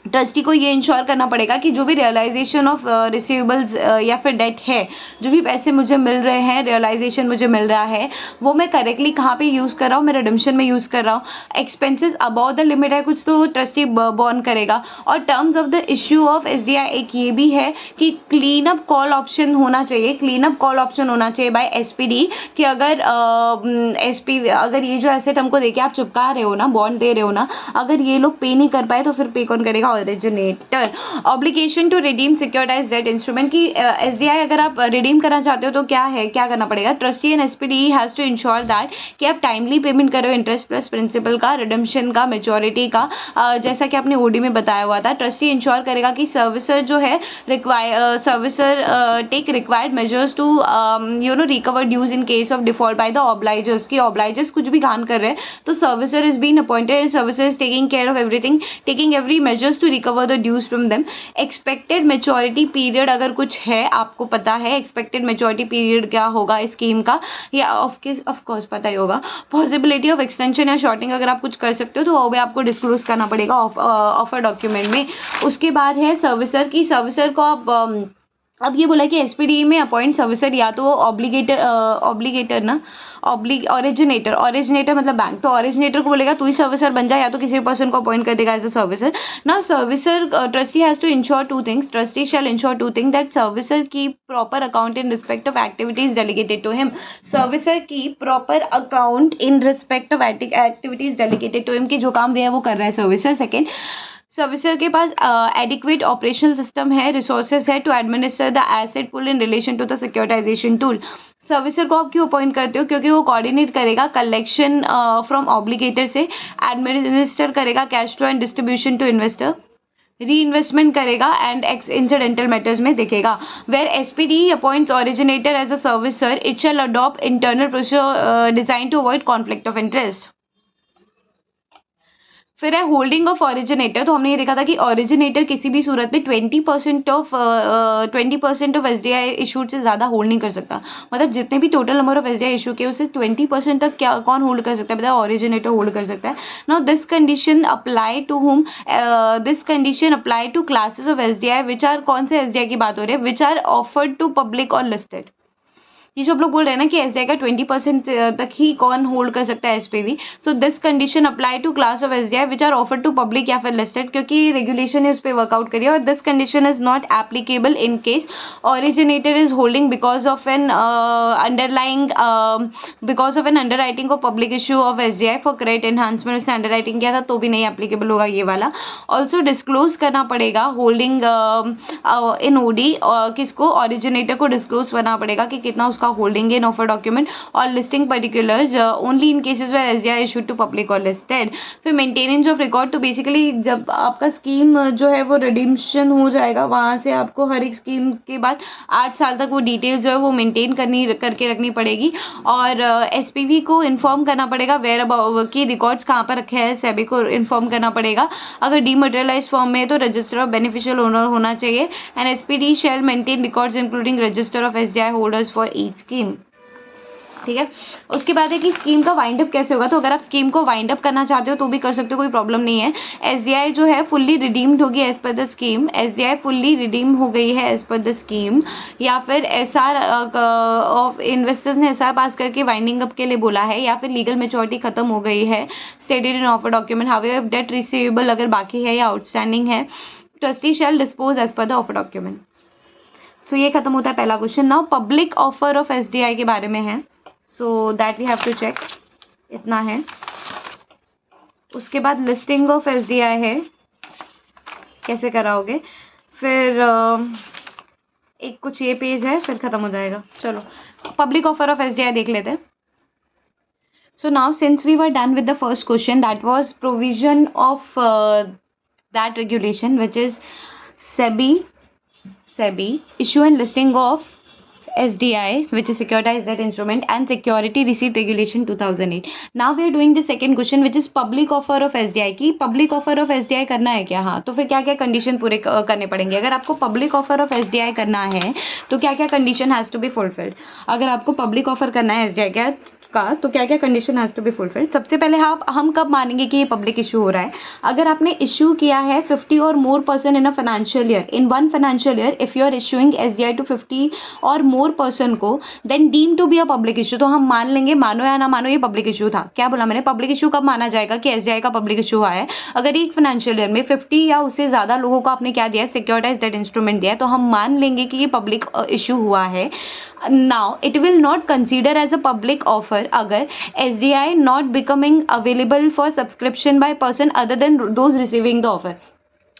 ट्रस्टी को ये इंश्योर करना पड़ेगा कि जो भी रियलाइजेशन ऑफ रिसीवेबल्स या फिर डेट है, जो भी पैसे मुझे मिल रहे हैं, रियलाइजेशन मुझे मिल रहा है, वो मैं करेक्टली कहाँ पे यूज़ कर रहा हूँ, मैं रिडम्पशन में यूज़ कर रहा हूँ. एक्सपेंसेस अबाउ द लिमिट है कुछ तो ट्रस्टी बॉर्न करेगा. और terms of the issue of SDI एक ये भी है कि क्लीन अप कॉल ऑप्शन होना चाहिए. क्लीन अप कॉल ऑप्शन होना चाहिए बाय SPD कि अगर अगर ये जो एसेट हमको देके आप चिपका रहे हो ना, बॉन्ड दे रहे हो ना, अगर ये लोग पे नहीं कर पाए तो फिर पे कौन करेगा? Originator. Obligation to redeem securitise debt instrument की SDI अगर आप रिडीम करना चाहते हो तो क्या करना पड़ेगा? Trustee and SPD has to ensure that कि आप टाइमली पेमेंट करो इंटरेस्ट प्लस प्रिंसिपल का, रिडम्पशन का, मेच्योरिटी का. जैसा कि आपने OD में बताया हुआ था, ट्रस्टी इंश्योर करेगा कि सर्विसर जो है servicer take required measures to recover dues in case of default by the obligors. की ऑब्लाइजर्स कुछ भी कान कर रहे हैं तो servicer is been appointed and servicer is taking care of everything, taking every measures to recover the dues from them. Expected maturity period अगर कुछ है, आपको पता है एक्सपेक्टेड मेच्योरिटी पीरियड क्या होगा इस स्कीम का, या ऑफ कोर्स पता ही होगा. पॉसिबिलिटी ऑफ एक्सटेंशन या शॉर्टिंग अगर आप कुछ कर सकते हो तो वो भी आपको डिस्क्लोज करना पड़ेगा ऑफर डॉक्यूमेंट में. उसके बाद है सर्विसर को आप अब ये बोला कि SPDE में अपॉइंट सर्विसर या तो ऑब्लिगेटर ना ओरिजिनेटर मतलब बैंक, तो ओरिजिनेटर को बोलेगा तू ही सर्विसर बन जा, या तो किसी पर्सन को अपॉइंट कर देगा as a servicer. Now servicer trustee has to ensure two things. Trustee shall ensure two things that servicer की proper account in respect of activities delegated to him. Servicer की proper account in respect of activities delegated to him, की जो काम दिया है वो कर रहा है सर्विसर. सेकेंड, सर्विसर के पास एडिक्वेट ऑपरेशनल सिस्टम है, रिसोर्सेज है to administer the asset pool in relation to the securitisation tool. Servicer को आप क्यों अपॉइंट करते हो? क्योंकि वो कोऑर्डिनेट करेगा कलेक्शन फ्रॉम ऑब्लिगेटर से, एडमिनिस्टर करेगा cash flow and distribution to investor, reinvestment करेगा एंड एक्स इंसिडेंटल मैटर्स में देखेगा. Where SPDE appoints originator as a servicer, it shall adopt internal procedure design to avoid conflict of interest. फिर है holding of originator. तो हमने ये देखा था कि ऑरिजिनेटर किसी भी सूरत में 20% ऑफ SDI इशूड से ज़्यादा होल्ड नहीं कर सकता. मतलब जितने भी total number of SDI issue के उससे 20% तक क्या कौन होल्ड कर सकता है? बताया ऑरिजिनेटर होल्ड कर सकता है. Now this condition apply to whom? This condition apply to classes of SDI which are, कौन से SDI की बात हो रही है? Which are offered to public और लिस्टेड. ये जो आप लोग बोल रहे हैं ना कि SDI का 20% तक ही कौन होल्ड कर सकता है SPV. So this condition apply to class of SDI which are offer to public या फिर लिस्टेड, क्योंकि रेगुलेशन है उस पर वर्कआउट करिए. और this condition is not applicable in case originator is holding because of an underwriting of public issue of SDI for credit enhancement. उससे underwriting किया था तो भी नहीं एप्लीकेबल होगा ये वाला. ऑल्सो डिस्क्लोज करना पड़ेगा होल्डिंग इन OD, किसको? ऑरिजिनेटर को डिस्क्लोज करना पड़ेगा कि कितना उसका होल्डिंग इन ऑफर डॉक्यूमेंट और listing particulars only in cases where SDI issued to public और लिस्टेड. फिर मेंटेनेंस ऑफ रिकॉर्ड. तो बेसिकली जब आपका स्कीम जो है वो रिडीम्शन हो जाएगा, वहाँ से आपको हर एक स्कीम के बाद 8 साल तक वो डिटेल्स जो है वो मेंटेन करके रखनी पड़ेगी. और SPV को इन्फॉर्म करना पड़ेगा वेयर अबाउट की रिकॉर्ड्स कहाँ पर रखे हैं, सेबी को इन्फॉर्म करना पड़ेगा. अगर डीमटेरियलाइज फॉर्म में है तो रजिस्टर ऑफ बेनिफिशियल ओनर होना चाहिए. And SPD shall maintain records including register of SDI holders for each scheme. ठीक है. उसके बाद है कि स्कीम का वाइंड अप कैसे होगा. तो अगर आप स्कीम को वाइंड अप करना चाहते हो तो भी कर सकते हो, कोई प्रॉब्लम नहीं है. SDI जो है फुल्ली रिडीम्ड होगी as per the scheme. SDI fully redeem हो गई है एज पर द स्कीम, या फिर SR ऑफ इन्वेस्टर्स ने SR पास करके वाइंडिंग अप के लिए बोला है, या फिर लीगल मेच्योरिटी खत्म हो गई है stated in offer document. However debt receivable अगर बाकी है या आउटस्टैंडिंग है, trustee shall dispose as per the offer document. So ये खत्म होता है पहला question. Now public offer of SDI के बारे में है, so that we have to check. इतना है. उसके बाद लिस्टिंग ऑफ SDI है. कैसे कराओगे। फिर एक कुछ ये पेज है, फिर ख़त्म हो जाएगा। चलो पब्लिक ऑफर ऑफ SDI देख लेते हैं। So now since we were done with the first question, that was provision of that regulation, which is SEBI issue and listing of SDI, which is securitized debt instrument, and security receipt regulation 2008. Now we are doing the second question, which is public offer of SDI की public offer of SDI करना है क्या। हाँ, तो फिर क्या क्या condition पूरे करने पड़ेंगे। अगर आपको public offer of SDI करना है तो क्या क्या condition has to be fulfilled. अगर आपको public offer करना है SDI का तो क्या क्या condition has to be fulfilled. सबसे पहले हम कब मानेंगे कि ये पब्लिक इशू हो रहा है। अगर आपने इशू किया है 50 or more person in a financial year, in one financial year, if you are issuing SDI to 50 or more person को, then deem to be a public issue. तो हम मान लेंगे, मानो या ना मानो, ये पब्लिक इशू था। क्या बोला मैंने, पब्लिक इशू कब माना जाएगा कि SDI का पब्लिक इशू हुआ है। अगर एक फाइनेंशियल ईयर में 50 या उससे ज़्यादा लोगों को आपने क्या दिया है, सिक्योरिटाइज्ड डेट इंस्ट्रूमेंट दिया है, तो हम मान लेंगे कि ये पब्लिक इशू हुआ है। Now it will not consider as a public offer अगर SDI not becoming available for subscription by person other than those receiving the offer.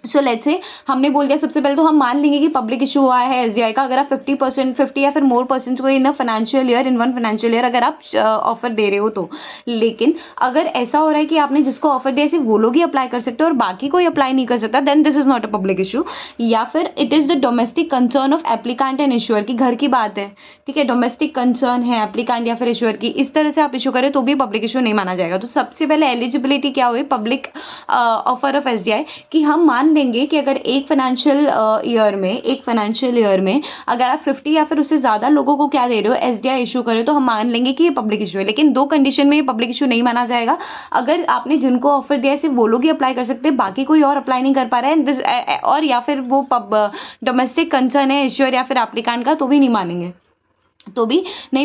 So let's say हमने बोल दिया, सबसे पहले तो हम मान लेंगे कि पब्लिक इशू हुआ है SDI का अगर आप 50 या फिर मोर पर्सन को in financial year, in one financial year अगर आप ऑफर दे रहे हो तो। लेकिन अगर ऐसा हो रहा है कि आपने जिसको ऑफर दिया सिर्फ वो लोग ही अप्लाई कर सकते हो और बाकी कोई अप्लाई नहीं कर सकता, then this is not a public issue. या फिर it is the domestic concern of applicant and issuer की घर की बात है, ठीक है, डोमेस्टिक कंसर्न है एप्लीकेंट या फिर इशूअर की, इस तरह से आप इशू करें तो भी पब्लिक इशू नहीं माना जाएगा। तो सबसे पहले एलिजिबिलिटी क्या हुई पब्लिक ऑफर ऑफ SDI कि हम मान लेंगे कि अगर एक फाइनेंशियल ईयर में अगर आप 50 या फिर उससे ज़्यादा लोगों को क्या दे रहे हो, SDI इशू करे, तो हम मान लेंगे कि ये पब्लिक इशू है। लेकिन दो कंडीशन में ये पब्लिक इशू नहीं माना जाएगा। अगर आपने जिनको ऑफर दिया है सिर्फ वो लोग ही अप्लाई कर सकते हैं, बाकी कोई और अप्लाई नहीं कर पा रहा है, और या फिर वो डोमेस्टिक कंसर्न है इश्योर या फिर एप्लीकेंट का, तो भी नहीं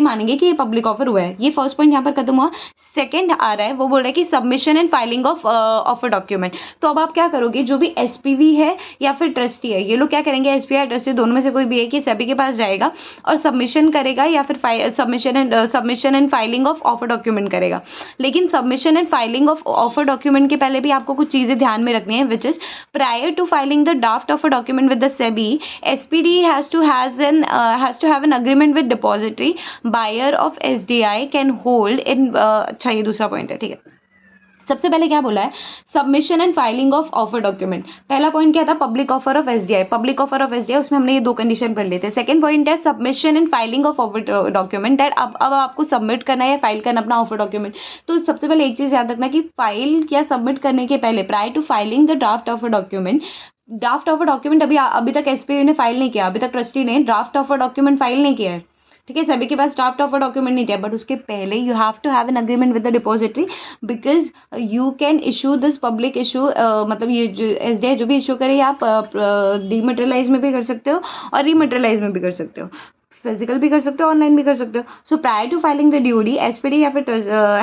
मानेंगे कि ये पब्लिक ऑफर हुआ है। ये फर्स्ट पॉइंट यहाँ पर खत्म हुआ। सेकंड आ रहा है, वो बोल रहा है कि submission and filing of offer document. तो अब आप क्या करोगे, जो भी SPV है या फिर ट्रस्टी है, ये लोग क्या करेंगे, SPV या ट्रस्टी दोनों में से कोई भी है कि सभी के पास जाएगा और सबमिशन करेगा या फिर submission and filing of offer document करेगा। लेकिन submission and filing of offer document के पहले भी आपको कुछ चीज़ें ध्यान में रखनी है, which is prior to filing the draft offer document with the SEBI, SPD has to have an agreement with depository, buyer of SDI can hold in. अच्छा, ये दूसरा पॉइंट है, ठीक है। सबसे पहले क्या बोला है, submission and filing of offer document. पहला पॉइंट क्या था, public offer of SDI। Public offer of SDI, उसमें हमने ये दो कंडीशन पढ़ लेते हैं। सेकंड पॉइंट है submission and filing of offer document, that अब आपको सबमिट करना है या फाइल करना अपना ऑफर डॉक्यूमेंट। तो सबसे पहले एक चीज़ याद रखना कि फाइल या सबमिट करने के पहले, prior to filing the draft offer document, draft offer document अभी तक SPV ने फाइल नहीं किया, अभी तक ट्रस्टी ने ड्राफ्ट ऑफर डॉक्यूमेंट फाइल नहीं किया है, ठीक है, सभी के पास ड्राफ्ट ऑफर डॉक्यूमेंट नहीं दिया, बट उसके पहले you have to have an agreement with the depository, because you can issue this public issue, मतलब ये जो SDI जो भी इशू करे आप डीमटेरियलाइज में भी कर सकते हो और रीमटेरियलाइज में भी कर सकते हो, फिजिकल भी कर सकते हो, ऑनलाइन भी कर सकते हो। So prior to filing the DOD, SPD या फिर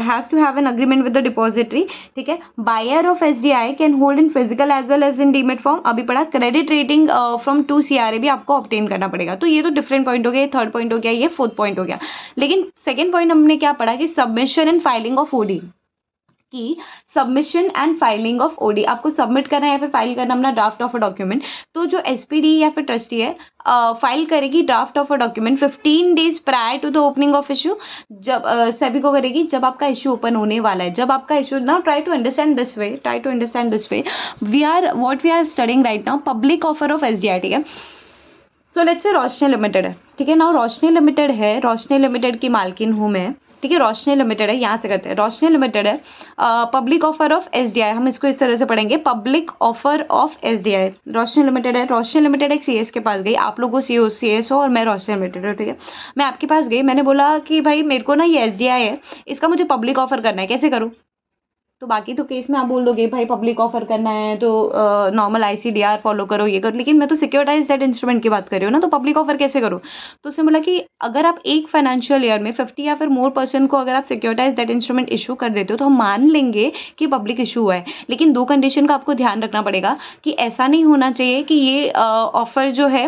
has to have an agreement with the depository, ठीक है। Buyer of SDI can hold in physical as well as in demat form. अभी पढ़ा, क्रेडिट रेटिंग फ्रॉम 2 CRA भी आपको obtain करना पड़ेगा। तो ये तो डिफरेंट पॉइंट हो गया, ये थर्ड पॉइंट हो गया, ये फोर्थ पॉइंट हो गया। लेकिन सेकेंड पॉइंट हमने क्या पढ़ा कि submission and filing of OD, कि submission and filing of OD, आपको सबमिट करना है या फिर फाइल करना अपना ड्राफ्ट ऑफ अ डॉक्यूमेंट। तो जो SPD या फिर ट्रस्टी है फाइल करेगी draft of a document 15 days prior to the opening of issue. जब सभी को करेगी जब आपका इशू ओपन होने वाला है, जब आपका issue, now try to understand this way, we are studying right now public offer of SDI, ठीक है। So let's say Roshni limited है, ठीक है। नाउ रोशनी लिमिटेड की मालकिन हूँ मैं, ठीक है। रोशनी लिमिटेड है, यहाँ से करते हैं, रोशनी लिमिटेड है, पब्लिक ऑफर ऑफ SDI, हम इसको इस तरह से पढ़ेंगे, public offer of SDI। Roshni limited है, रोशनी लिमिटेड एक CS के पास गई, आप लोगों को CS हो और मैं रोशनी लिमिटेड है, ठीक है। मैं आपके पास गई, मैंने बोला कि भाई मेरे को ना ये SDI है, इसका मुझे पब्लिक ऑफर करना है, कैसे करूँ। तो बाकी तो केस में आप बोल दोगे भाई पब्लिक ऑफर करना है तो नॉर्मल ICDR फॉलो करो, ये करो, लेकिन मैं तो सिक्योरिटाइज डेट इंस्ट्रूमेंट की बात कर रही हूँ ना, तो पब्लिक ऑफर कैसे करो। तो उसने बोला कि अगर आप एक फाइनेंशियल ईयर में 50 या फिर मोर पर्सन को अगर आप सिक्योरिटाइज डेट इंस्ट्रूमेंट इशू कर देते हो तो हम मान लेंगे कि पब्लिक इशू हुआ है। लेकिन दो कंडीशन का आपको ध्यान रखना पड़ेगा कि ऐसा नहीं होना चाहिए कि ये ऑफर जो है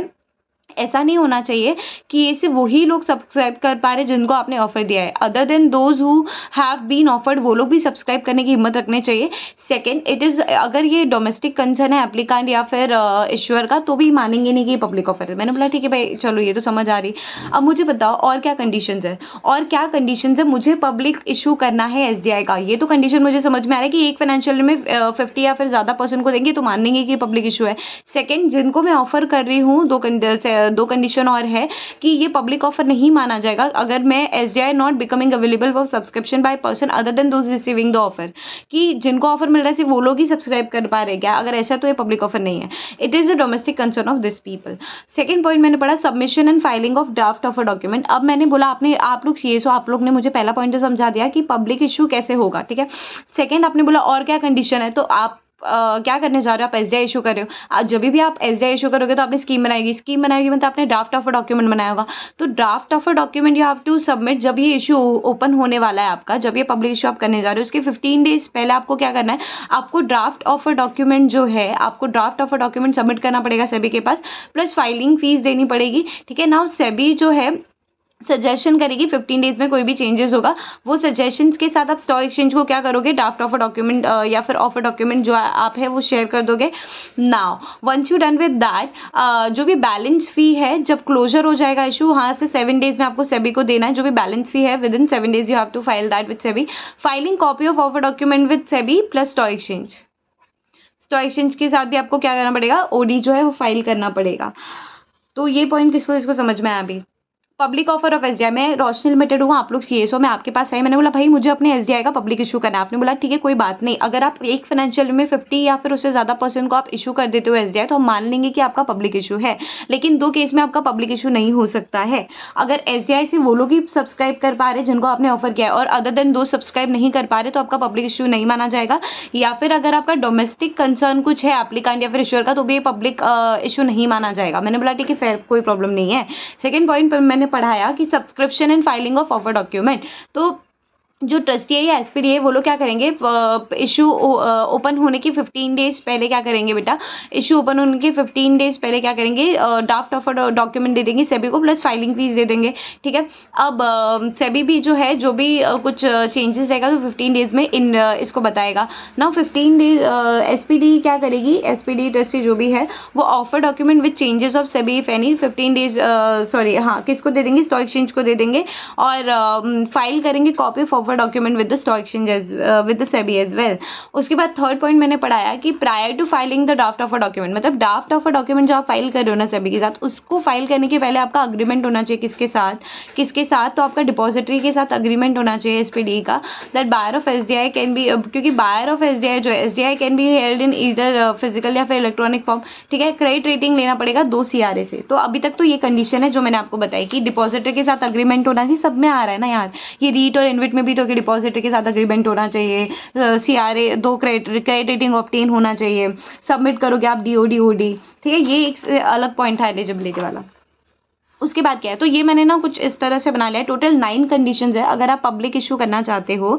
ऐसा नहीं होना चाहिए कि ये सिर्फ वही लोग सब्सक्राइब कर पा रहे जिनको आपने ऑफर दिया है, other than those who have been offered वो लोग भी सब्सक्राइब करने की हिम्मत रखनी चाहिए। सेकंड, इट इज़ अगर ये डोमेस्टिक कंसर्न है एप्लीकांट या फिर इश्यूअर का, तो भी मानेंगे नहीं कि ये पब्लिक ऑफर है। मैंने बोला ठीक है भाई, चलो ये तो समझ आ रही। अब मुझे बताओ और क्या कंडीशंस है, और क्या कंडीशंस है मुझे पब्लिक इशू करना है एसडीआई का। ये तो कंडीशन मुझे समझ में आ रहा है कि एक फाइनेंशियल में 50 या फिर ज़्यादा पर्सन को देंगे तो मान लेंगे कि पब्लिक इशू है। सेकेंड, जिनको मैं ऑफर कर रही हूँ, दो कंडीशन और है कि ये पब्लिक ऑफर नहीं माना जाएगा अगर मैं SDI not becoming available for subscription by person other than those receiving the offer, कि जिनको ऑफर मिल रहा है सिर्फ वो लोग ही सब्सक्राइब कर पा रहे क्या, अगर ऐसा तो ये पब्लिक ऑफर नहीं है। It is a domestic concern of this people. Second point मैंने पढ़ा submission and filing of draft of a document. अब मैंने बोला आप लोग सीएसओ, आप लोग ने मुझे पहला पॉइंट तो समझा दिया कि पब्लिक इशू कैसे होगा, ठीक है। सेकंड आपने बोला और क्या कंडीशन है, तो आप क्या करने जा रहे हो, आप एसडीआई इशू कर रहे हो। जब भी आप एसडीआई इशू करोगे तो आपने स्कीम बनाएगी मतलब आपने ड्राफ्ट ऑफ अ डॉक्यूमेंट बनाया होगा। तो draft of a document you have to submit जब ये इशू ओपन होने वाला है आपका, जब ये पब्लिक इशू आप करने जा रहे हो उसके 15 डेज पहले आपको क्या करना है, आपको ड्राफ्ट ऑफ अ डॉक्यूमेंट जो है, आपको draft of a document submit करना पड़ेगा सेबी के पास, प्लस फाइलिंग फीस देनी पड़ेगी, ठीक है। नाउ सेबी जो है सजेशन करेगी 15 डेज में कोई भी चेंजेस होगा, वो सजेशंस के साथ आप स्टॉक एक्सचेंज को क्या करोगे, ड्राफ्ट ऑफ अ डॉक्यूमेंट या फिर ऑफ अ डॉक्यूमेंट जो आप है वो शेयर कर दोगे। Now once you done with that, जो भी बैलेंस फी है जब क्लोजर हो जाएगा इशू, वहाँ से 7 डेज में आपको सेबी को देना है जो भी बैलेंस फी है, within 7 days you have to file that with SEBI. Filing copy of a document with SEBI plus stock exchange. Stock exchange के साथ भी आपको क्या करना पड़ेगा, ओडी जो है वो फाइल करना पड़ेगा। तो ये पॉइंट इसको समझ में आया। अभी पब्लिक ऑफर ऑफ एसडीआई, मैं रोशनी लिमिटेड हूँ, आप लोग सीएसओ, मैं आपके पास आई, मैंने बोला भाई मुझे अपने एसडीआई का पब्लिक इशू करना है। आपने बोला ठीक है कोई बात नहीं, अगर आप एक फाइनेंशियल में 50 या फिर उससे ज़्यादा पर्सन को आप इशू कर देते हो एसडीआई, तो हम मान लेंगे कि आपका पब्लिक इशू है। लेकिन 2 केस में आपका पब्लिक इशू नहीं हो सकता है, अगर एसडीआई से वो लोग ही सब्सक्राइब कर पा रहे जिनको आपने ऑफर किया है, और अदर देन 2 सब्सक्राइब नहीं कर पा रहे, तो आपका पब्लिक इशू नहीं माना जाएगा। या फिर अगर आपका डोमेस्टिक कंसर्न कुछ है एप्लीकांट या फिर इश्यूअर का, तो भी पब्लिक इशू नहीं माना जाएगा। मैंने बोला ठीक है फिर कोई प्रॉब्लम नहीं है। सेकेंड पॉइंट पर मैंने पढ़ाया कि subscription and filing of offer document. तो जो ट्रस्टी है या एसपीडी है वो लोग क्या करेंगे, इशू ओपन होने की 15 डेज पहले क्या करेंगे बेटा, इशू ओपन होने के 15 डेज पहले क्या करेंगे, ड्राफ्ट ऑफ डॉक्यूमेंट दे देंगे सेबी को, प्लस फाइलिंग फीस दे देंगे, ठीक है। अब सेबी भी जो है जो भी कुछ चेंजेस रहेगा तो 15 डेज में इसको बताएगा ना। 15 डेज एसपीडी क्या करेगी, एसपीडी ट्रस्टी जो भी है वो offer document with changes of SEBI if any 15 days किसको दे देंगे, स्टॉक एक्सचेंज को दे देंगे, और फाइल करेंगे copy of document with the stock exchange with the SEBI as well. उसके बाद थर्ड पॉइंट मैंने पढ़ाया कि prior to filing the draft of a document, मतलब ड्राफ्ट ऑफ अ डॉक्यूमेंट जो आप फाइल कर रहे हो ना सेबी के साथ, उसको फाइल करने के पहले आपका अग्रीमेंट होना चाहिए किसके साथ, तो आपका डिपॉजिटरी के साथ अग्रीमेंट होना चाहिए एसपीडी का, that buyer of SDI can be, क्योंकि बायर ऑफ एसडीआई जो है, SDI can be held in either physical या फिर इलेक्ट्रॉनिक फॉर्म, ठीक है। क्रेडिट रेटिंग लेना पड़ेगा 2 सीआरए से। तो अभी तक तो ये कंडीशन है जो मैंने आपको बताई कि डिपॉजिटरी के साथ अग्रीमेंट होना चाहिए, सब में आ रहा है ना यार, ये रीट और इन्विट में भी तो डिपॉजिटरी के साथ अग्रीमेंट होना चाहिए, सीआरए 2 क्रेडिट रेटिंग ऑब्टेन होना चाहिए, सबमिट करोगे आप डीओडी ओडी, ठीक है। ये एक अलग पॉइंट है एलिजिबिलिटी वाला। उसके बाद क्या है, तो ये मैंने ना कुछ इस तरह से बना लिया है। टोटल 9 कंडीशंस है अगर आप पब्लिक इशू करना चाहते हो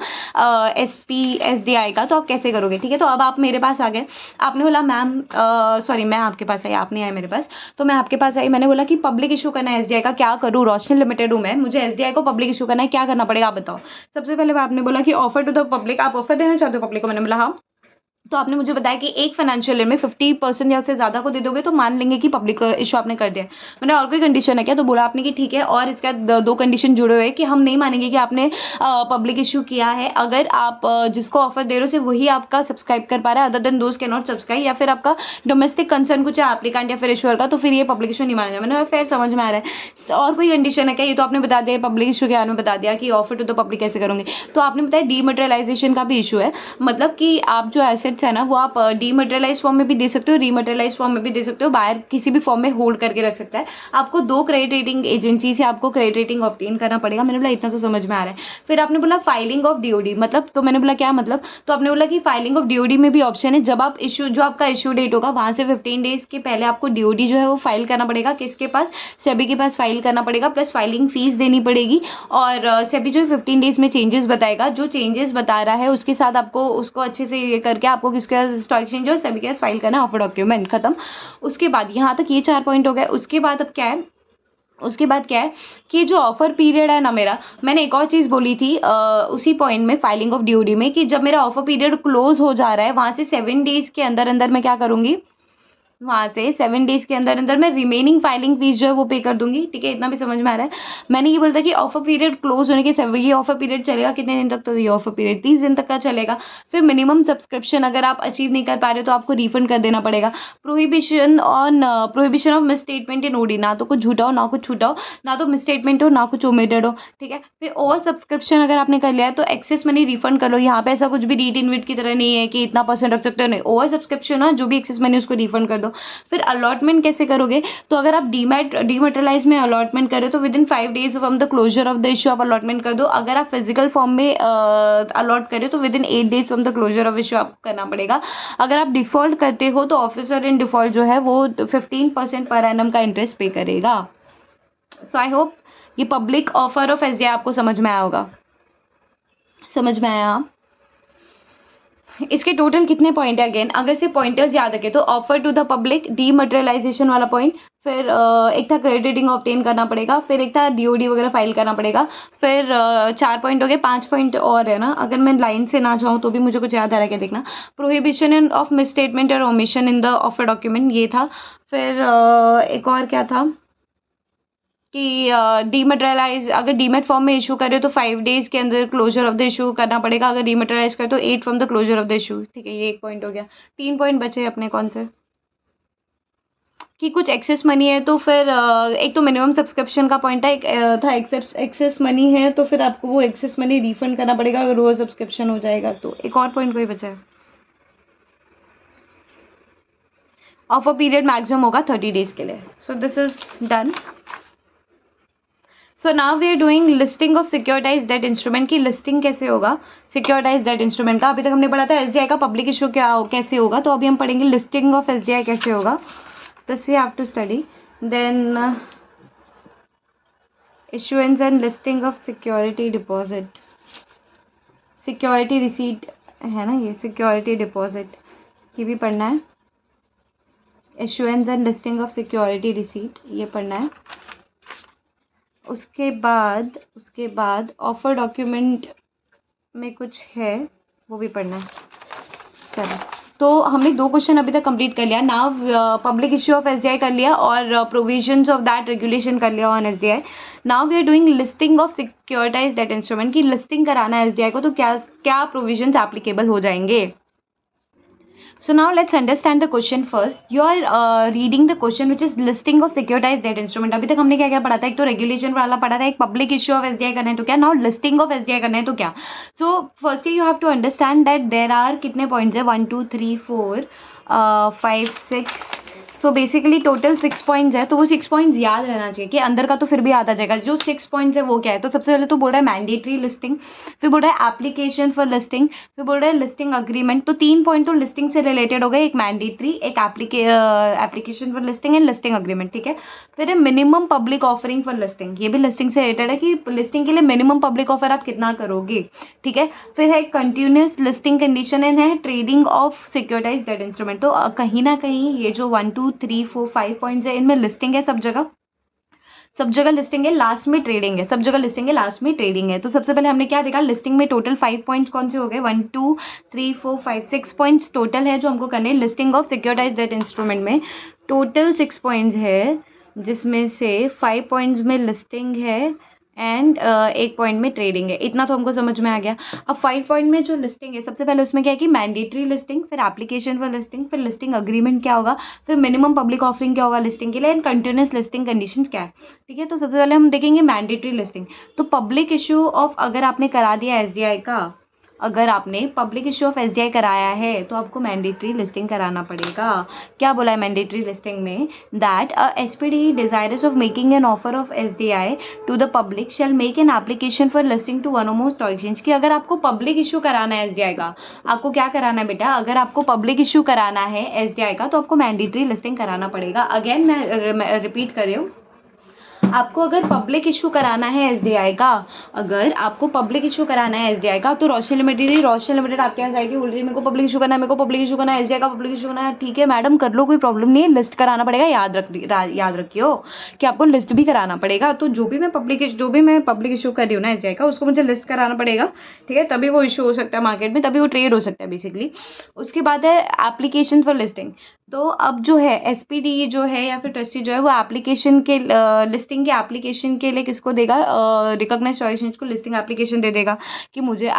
एसडीआई का, तो आप कैसे करोगे, ठीक है। तो अब आप मेरे पास आ गए, आपने बोला मैम सॉरी मैं आपके पास आई, आप नहीं आए मेरे पास, तो मैं आपके पास आई, मैंने बोला कि पब्लिक इशू करना है एसडीआई का, क्या करूँ, रोशनी लिमिटेड हूँ मैं, मुझे एसडीआई को पब्लिक इशू करना है, क्या करना पड़ेगा आप बताओ। सबसे पहले आपने बोला कि ऑफर टू द पब्लिक, आप ऑफर देना चाहते हो पब्लिक को, मैंने बोला हाँ। तो आपने मुझे बताया कि एक फाइनेंशियल ईयर में 50% या उससे ज़्यादा को दे दोगे तो मान लेंगे कि पब्लिक इशू आपने कर दिया। मैंने और कोई कंडीशन है क्या, तो बोला आपने कि ठीक है, और इसका 2 कंडीशन जुड़े हुए हैं कि हम नहीं मानेंगे कि आपने पब्लिक इशू किया है अगर आप जिसको ऑफर दे रहे हो सिर्फ वही आपका सब्सक्राइब कर पा रहा है, अदर देन दोस्त कैन नॉट सब्सक्राइब, या फिर आपका डोमेस्टिक कंसर्न कुछ है एप्लीकांट या फिर इशूअर का, तो फिर ये पब्लिक इशू नहीं माना जाए। मैंने फिर समझ में आ रहा है। और कोई कंडीशन है क्या, ये तो आपने बता दिया पब्लिक इशू के बारे में बता दिया कि ऑफर टू द पब्लिक कैसे करोगे। तो आपने बताया डीमटेरियलाइजेशन का भी इशू है, मतलब कि आप जो एसेट्स है ना वो आप डीमटेरियलाइज फॉर्म में भी दे सकते हो, रीमटेरियलाइज फॉर्म में भी दे सकते हो, बायर किसी भी फॉर्म में होल्ड करके रख सकता है। आपको 2 क्रेडिट रेटिंग एजेंसी से आपको क्रेडिट रेटिंग ऑब्टेन करना पड़ेगा। मैंने बोला इतना तो समझ में आ रहा है। फिर आपने बोला फाइलिंग ऑफ डीओडी, मतलब, तो मैंने बोला क्या मतलब, तो आपने बोला कि फाइलिंग ऑफ डीओडी में भी ऑप्शन है, जब आप इशू जो आपका इशू डेट होगा वहाँ से 15 डेज के पहले आपको डीओडी जो है वो फाइल करना पड़ेगा, किसके पास, सेबी के पास फाइल करना पड़ेगा, प्लस फाइलिंग फीस देनी पड़ेगी। और सेबी जो 15 डेज में चेंजेस बताएगा, जो चेंजेस बता रहा है उसके साथ आपको उसको अच्छे से ये करके आपको आपको किसके स्टॉक एक्सचेंज और सेबी के पास फाइल करना है ऑफर डॉक्यूमेंट, खत्म। उसके बाद यहाँ तक ये 4 पॉइंट हो गए। उसके बाद अब क्या है, उसके बाद क्या है कि जो ऑफर पीरियड है ना मेरा, मैंने एक और चीज़ बोली थी उसी पॉइंट में फाइलिंग ऑफ डीओडी में, कि जब मेरा ऑफर पीरियड क्लोज हो जा रहा है वहाँ से 7 डेज़ के अंदर अंदर मैं क्या करूँगी, वहाँ से 7 डेज़ के अंदर अंदर मैं रिमेनिंग फाइलिंग फीस जो है वो पे कर दूंगी, ठीक है। इतना भी समझ में आ रहा है। मैंने ये बोला था कि ऑफर पीरियड क्लोज होने के ये ऑफर पीरियड चलेगा कितने दिन तक, तो ये ऑफर पीरियड 30 दिन तक का चलेगा। फिर मिनिमम सब्सक्रिप्शन अगर आप अचीव नहीं कर पा रहे हो तो आपको रिफंड कर देना पड़ेगा। Prohibition of misstatement in OD, ना तो कुछ झूठा हो ना कुछ छूटा हो, ना तो मिस स्टेटमेंट हो ना कुछ ओमिटेड हो, ठीक है। फिर ओवर सब्सक्रिप्शन अगर आपने कर लिया है तो एक्सेस मनी रिफंड कर लो। यहाँ पे ऐसा कुछ भी रीट इनविट की तरह नहीं है कि इतना % रख सकते हो, नहीं, ओवर सब्सक्रिप्शन है जो भी एक्सेस मनी उसको रिफंड कर दो। फिर अलॉटमेंट कैसे करोगे, तो अगर आप डीमेटेरियलाइज में अलॉटमेंट करो तो within 5 days from the closure of the issue आप अलॉटमेंट कर दो। अगर आप फिजिकल फॉर्म में अलॉट करें तो within 8 days from the closure of issue आपको करना पड़ेगा। अगर आप डिफॉल्ट करते हो तो ऑफिसर इन डिफॉल्ट जो है वो 15% पर एनम का इंटरेस्ट पे करेगा। सो आई होप ये पब्लिक ऑफर ऑफ एसडीआई आपको समझ में आया होगा। समझ में आया? इसके टोटल कितने पॉइंट है अगेन, अगर से पॉइंटर्स याद रखे तो offer to the public, dematerialisation वाला पॉइंट, फिर एक था क्रेडिट रेटिंग ऑब्टेन करना पड़ेगा, फिर एक था डीओडी वगैरह फाइल करना पड़ेगा, फिर 4 पॉइंट हो गए, 5 पॉइंट और है ना। अगर मैं लाइन से ना जाऊँ तो भी मुझे कुछ याद आ रहा है क्या, देखना। प्रोहिबिशन ऑफ मिस स्टेटमेंट और omission in the offer document, ये था। फिर एक और क्या था कि डीमेटेरियलाइज अगर डीमेट फॉर्म में इशू करे तो 5 डेज के अंदर क्लोजर ऑफ द इशू करना पड़ेगा, अगर डीमेटेरियलाइज करे तो 8 from the closure of the issue, ठीक है। ये एक पॉइंट हो गया। 3 पॉइंट बचे अपने कौन से, कि कुछ एक्सेस मनी है तो फिर एक तो मिनिमम सब्सक्रिप्शन का पॉइंट था, एक था एक्सेस मनी है तो फिर आपको वो एक्सेस मनी रिफंड करना पड़ेगा अगर रोज सब्सक्रिप्शन हो जाएगा तो। एक और पॉइंट कोई बचा है, ऑफर पीरियड मैक्सिमम होगा 30 डेज के लिए। So this is done. So now we are doing listing of securitise debt instrument की लिस्टिंग कैसे होगा सिक्योरिटाइज डेट इंस्ट्रूमेंट का। अभी तक हमने पढ़ा था एसडीआई का पब्लिक इशू कैसे होगा, तो अभी हम पढ़ेंगे लिस्टिंग ऑफ एसडीआई कैसे होगा। This we have to study. Then issuance and listing of security deposit, security receipt है ना, ये सिक्योरिटी डिपॉजिट ये भी पढ़ना है। Issuance and listing of security receipt ये पढ़ना है। उसके बाद ऑफर डॉक्यूमेंट में कुछ है वो भी पढ़ना है। चलो, तो हमने 2 क्वेश्चन अभी तक कंप्लीट कर लिया। Now public issue of SDI कर लिया और प्रोविजंस ऑफ दैट रेगुलेशन कर लिया on SDI. Now we are doing listing of securitise debt instrument की लिस्टिंग कराना है एसडीआई को, तो क्या क्या प्रोविजंस एप्लीकेबल हो जाएंगे। So now let's understand the question first. You are reading the question which is listing of securitized debt instrument. अभी तक हमने क्या क्या पढ़ा था, एक तो रेगुलेशन वाला पढ़ा था, एक पब्लिक इश्यू ऑफ एसडीआई करना है तो क्या, नाउ लिस्टिंग ऑफ एसडीआई करना है तो क्या। So firstly you have to understand that there are कितने पॉइंट्स है, 1 2 3 4 5 6। सो बेसिकली टोटल 6 पॉइंट्स है, तो वो 6 पॉइंट्स याद रहना चाहिए कि अंदर का तो फिर भी याद आ जाएगा। जो 6 पॉइंट्स है वो क्या है, तो सबसे पहले तो बोल रहा है मैंडेटरी लिस्टिंग, फिर बोल रहा है एप्लीकेशन फॉर लिस्टिंग, फिर बोल रहा है लिस्टिंग अग्रीमेंट। तो 3 पॉइंट तो लिस्टिंग से रिलेटेड हो गए, एक मैंडेटरी, एक application for listing and listing agreement, ठीक है। फिर है minimum public offering for listing, ये भी लिस्टिंग से रिलेटेड है कि लिस्टिंग के लिए मिनिमम पब्लिक ऑफर आप कितना करोगे, ठीक है। फिर है कंटिन्यूस लिस्टिंग कंडीशन एंड है trading of securitise debt instrument. तो कहीं ना कहीं ये जो 1 2 3 4 5 पॉइंट्स है इनमें लिस्टिंग है, सब जगह लिस्टिंग है, लास्ट में ट्रेडिंग है, सब जगह लिस्टिंग है, लास्ट में ट्रेडिंग है। तो सबसे पहले हमने क्या देखा, लिस्टिंग में टोटल 5 पॉइंट्स कौन से हो गए, 1 2 3 4 5 6 पॉइंट्स टोटल है जो हमको करने हैं। Listing of securitise debt instrument में टोटल 6 पॉइंट्स है, जिसमें से 5 पॉइंट्स में लिस्टिंग है एंड 1 पॉइंट में ट्रेडिंग है। इतना तो हमको समझ में आ गया। अब 5 पॉइंट में जो लिस्टिंग है, सबसे पहले उसमें क्या है कि मैंडेटरी लिस्टिंग, फिर एप्लीकेशन फॉर लिस्टिंग, फिर लिस्टिंग अग्रीमेंट क्या होगा, फिर मिनिमम पब्लिक ऑफरिंग क्या होगा लिस्टिंग के लिए, एंड कंटिन्यूस लिस्टिंग कंडीशंस क्या है, ठीक है। तो सबसे पहले हम देखेंगे मैंडेटरी लिस्टिंग। तो पब्लिक इशू ऑफ अगर आपने करा दिया एसडीआई का, अगर आपने पब्लिक इशू ऑफ एसडीआई कराया है तो आपको मैंडेटरी लिस्टिंग कराना पड़ेगा। क्या बोला है मैंडेटरी लिस्टिंग में, that a SPD desirous of making an offer of SDI to the public shall make an application for listing to one or more stock exchange. कि अगर आपको पब्लिक इशू कराना है एसडीआई का, आपको क्या कराना है बेटा, अगर आपको पब्लिक इशू कराना है एसडीआई का तो आपको मैंडेटरी लिस्टिंग कराना पड़ेगा। अगेन मैं रिपीट कर रही हूँ, आपको अगर पब्लिक इशू कराना है एसडीआई का, अगर आपको पब्लिक इशू कराना है एसडीआई का, तो रोशन लिमिटेड आपके यहाँ जाएगी, बोल रही है मेरे को पब्लिक इशू करना है, मेरे को पब्लिक इशू करना है, एसडीआई का पब्लिक इशू करना है। ठीक है मैडम, कर लो, कोई प्रॉब्लम नहीं है, लिस्ट कराना पड़ेगा, याद रखियो कि आपको लिस्ट भी कराना पड़ेगा। तो जो भी मैं पब्लिक इशू कर रही हूँ ना एसडीआई का, उसको मुझे लिस्ट कराना पड़ेगा, ठीक है, तभी वो इशू हो सकता है मार्केट में, तभी वो ट्रेड हो सकता है बेसिकली। उसके बाद है एप्लीकेशन फॉर लिस्टिंग। तो अब जो है एसपीडी जो है या फिर ट्रस्टी जो है वो एप्लीकेशन के लिस्टिंग के एप्लीकेशन के लिए किसको देगा, रिकॉग्नाइज्ड स्टॉक एक्सचेंज को लिस्टिंग एप्लीकेशन दे देगा कि मुझे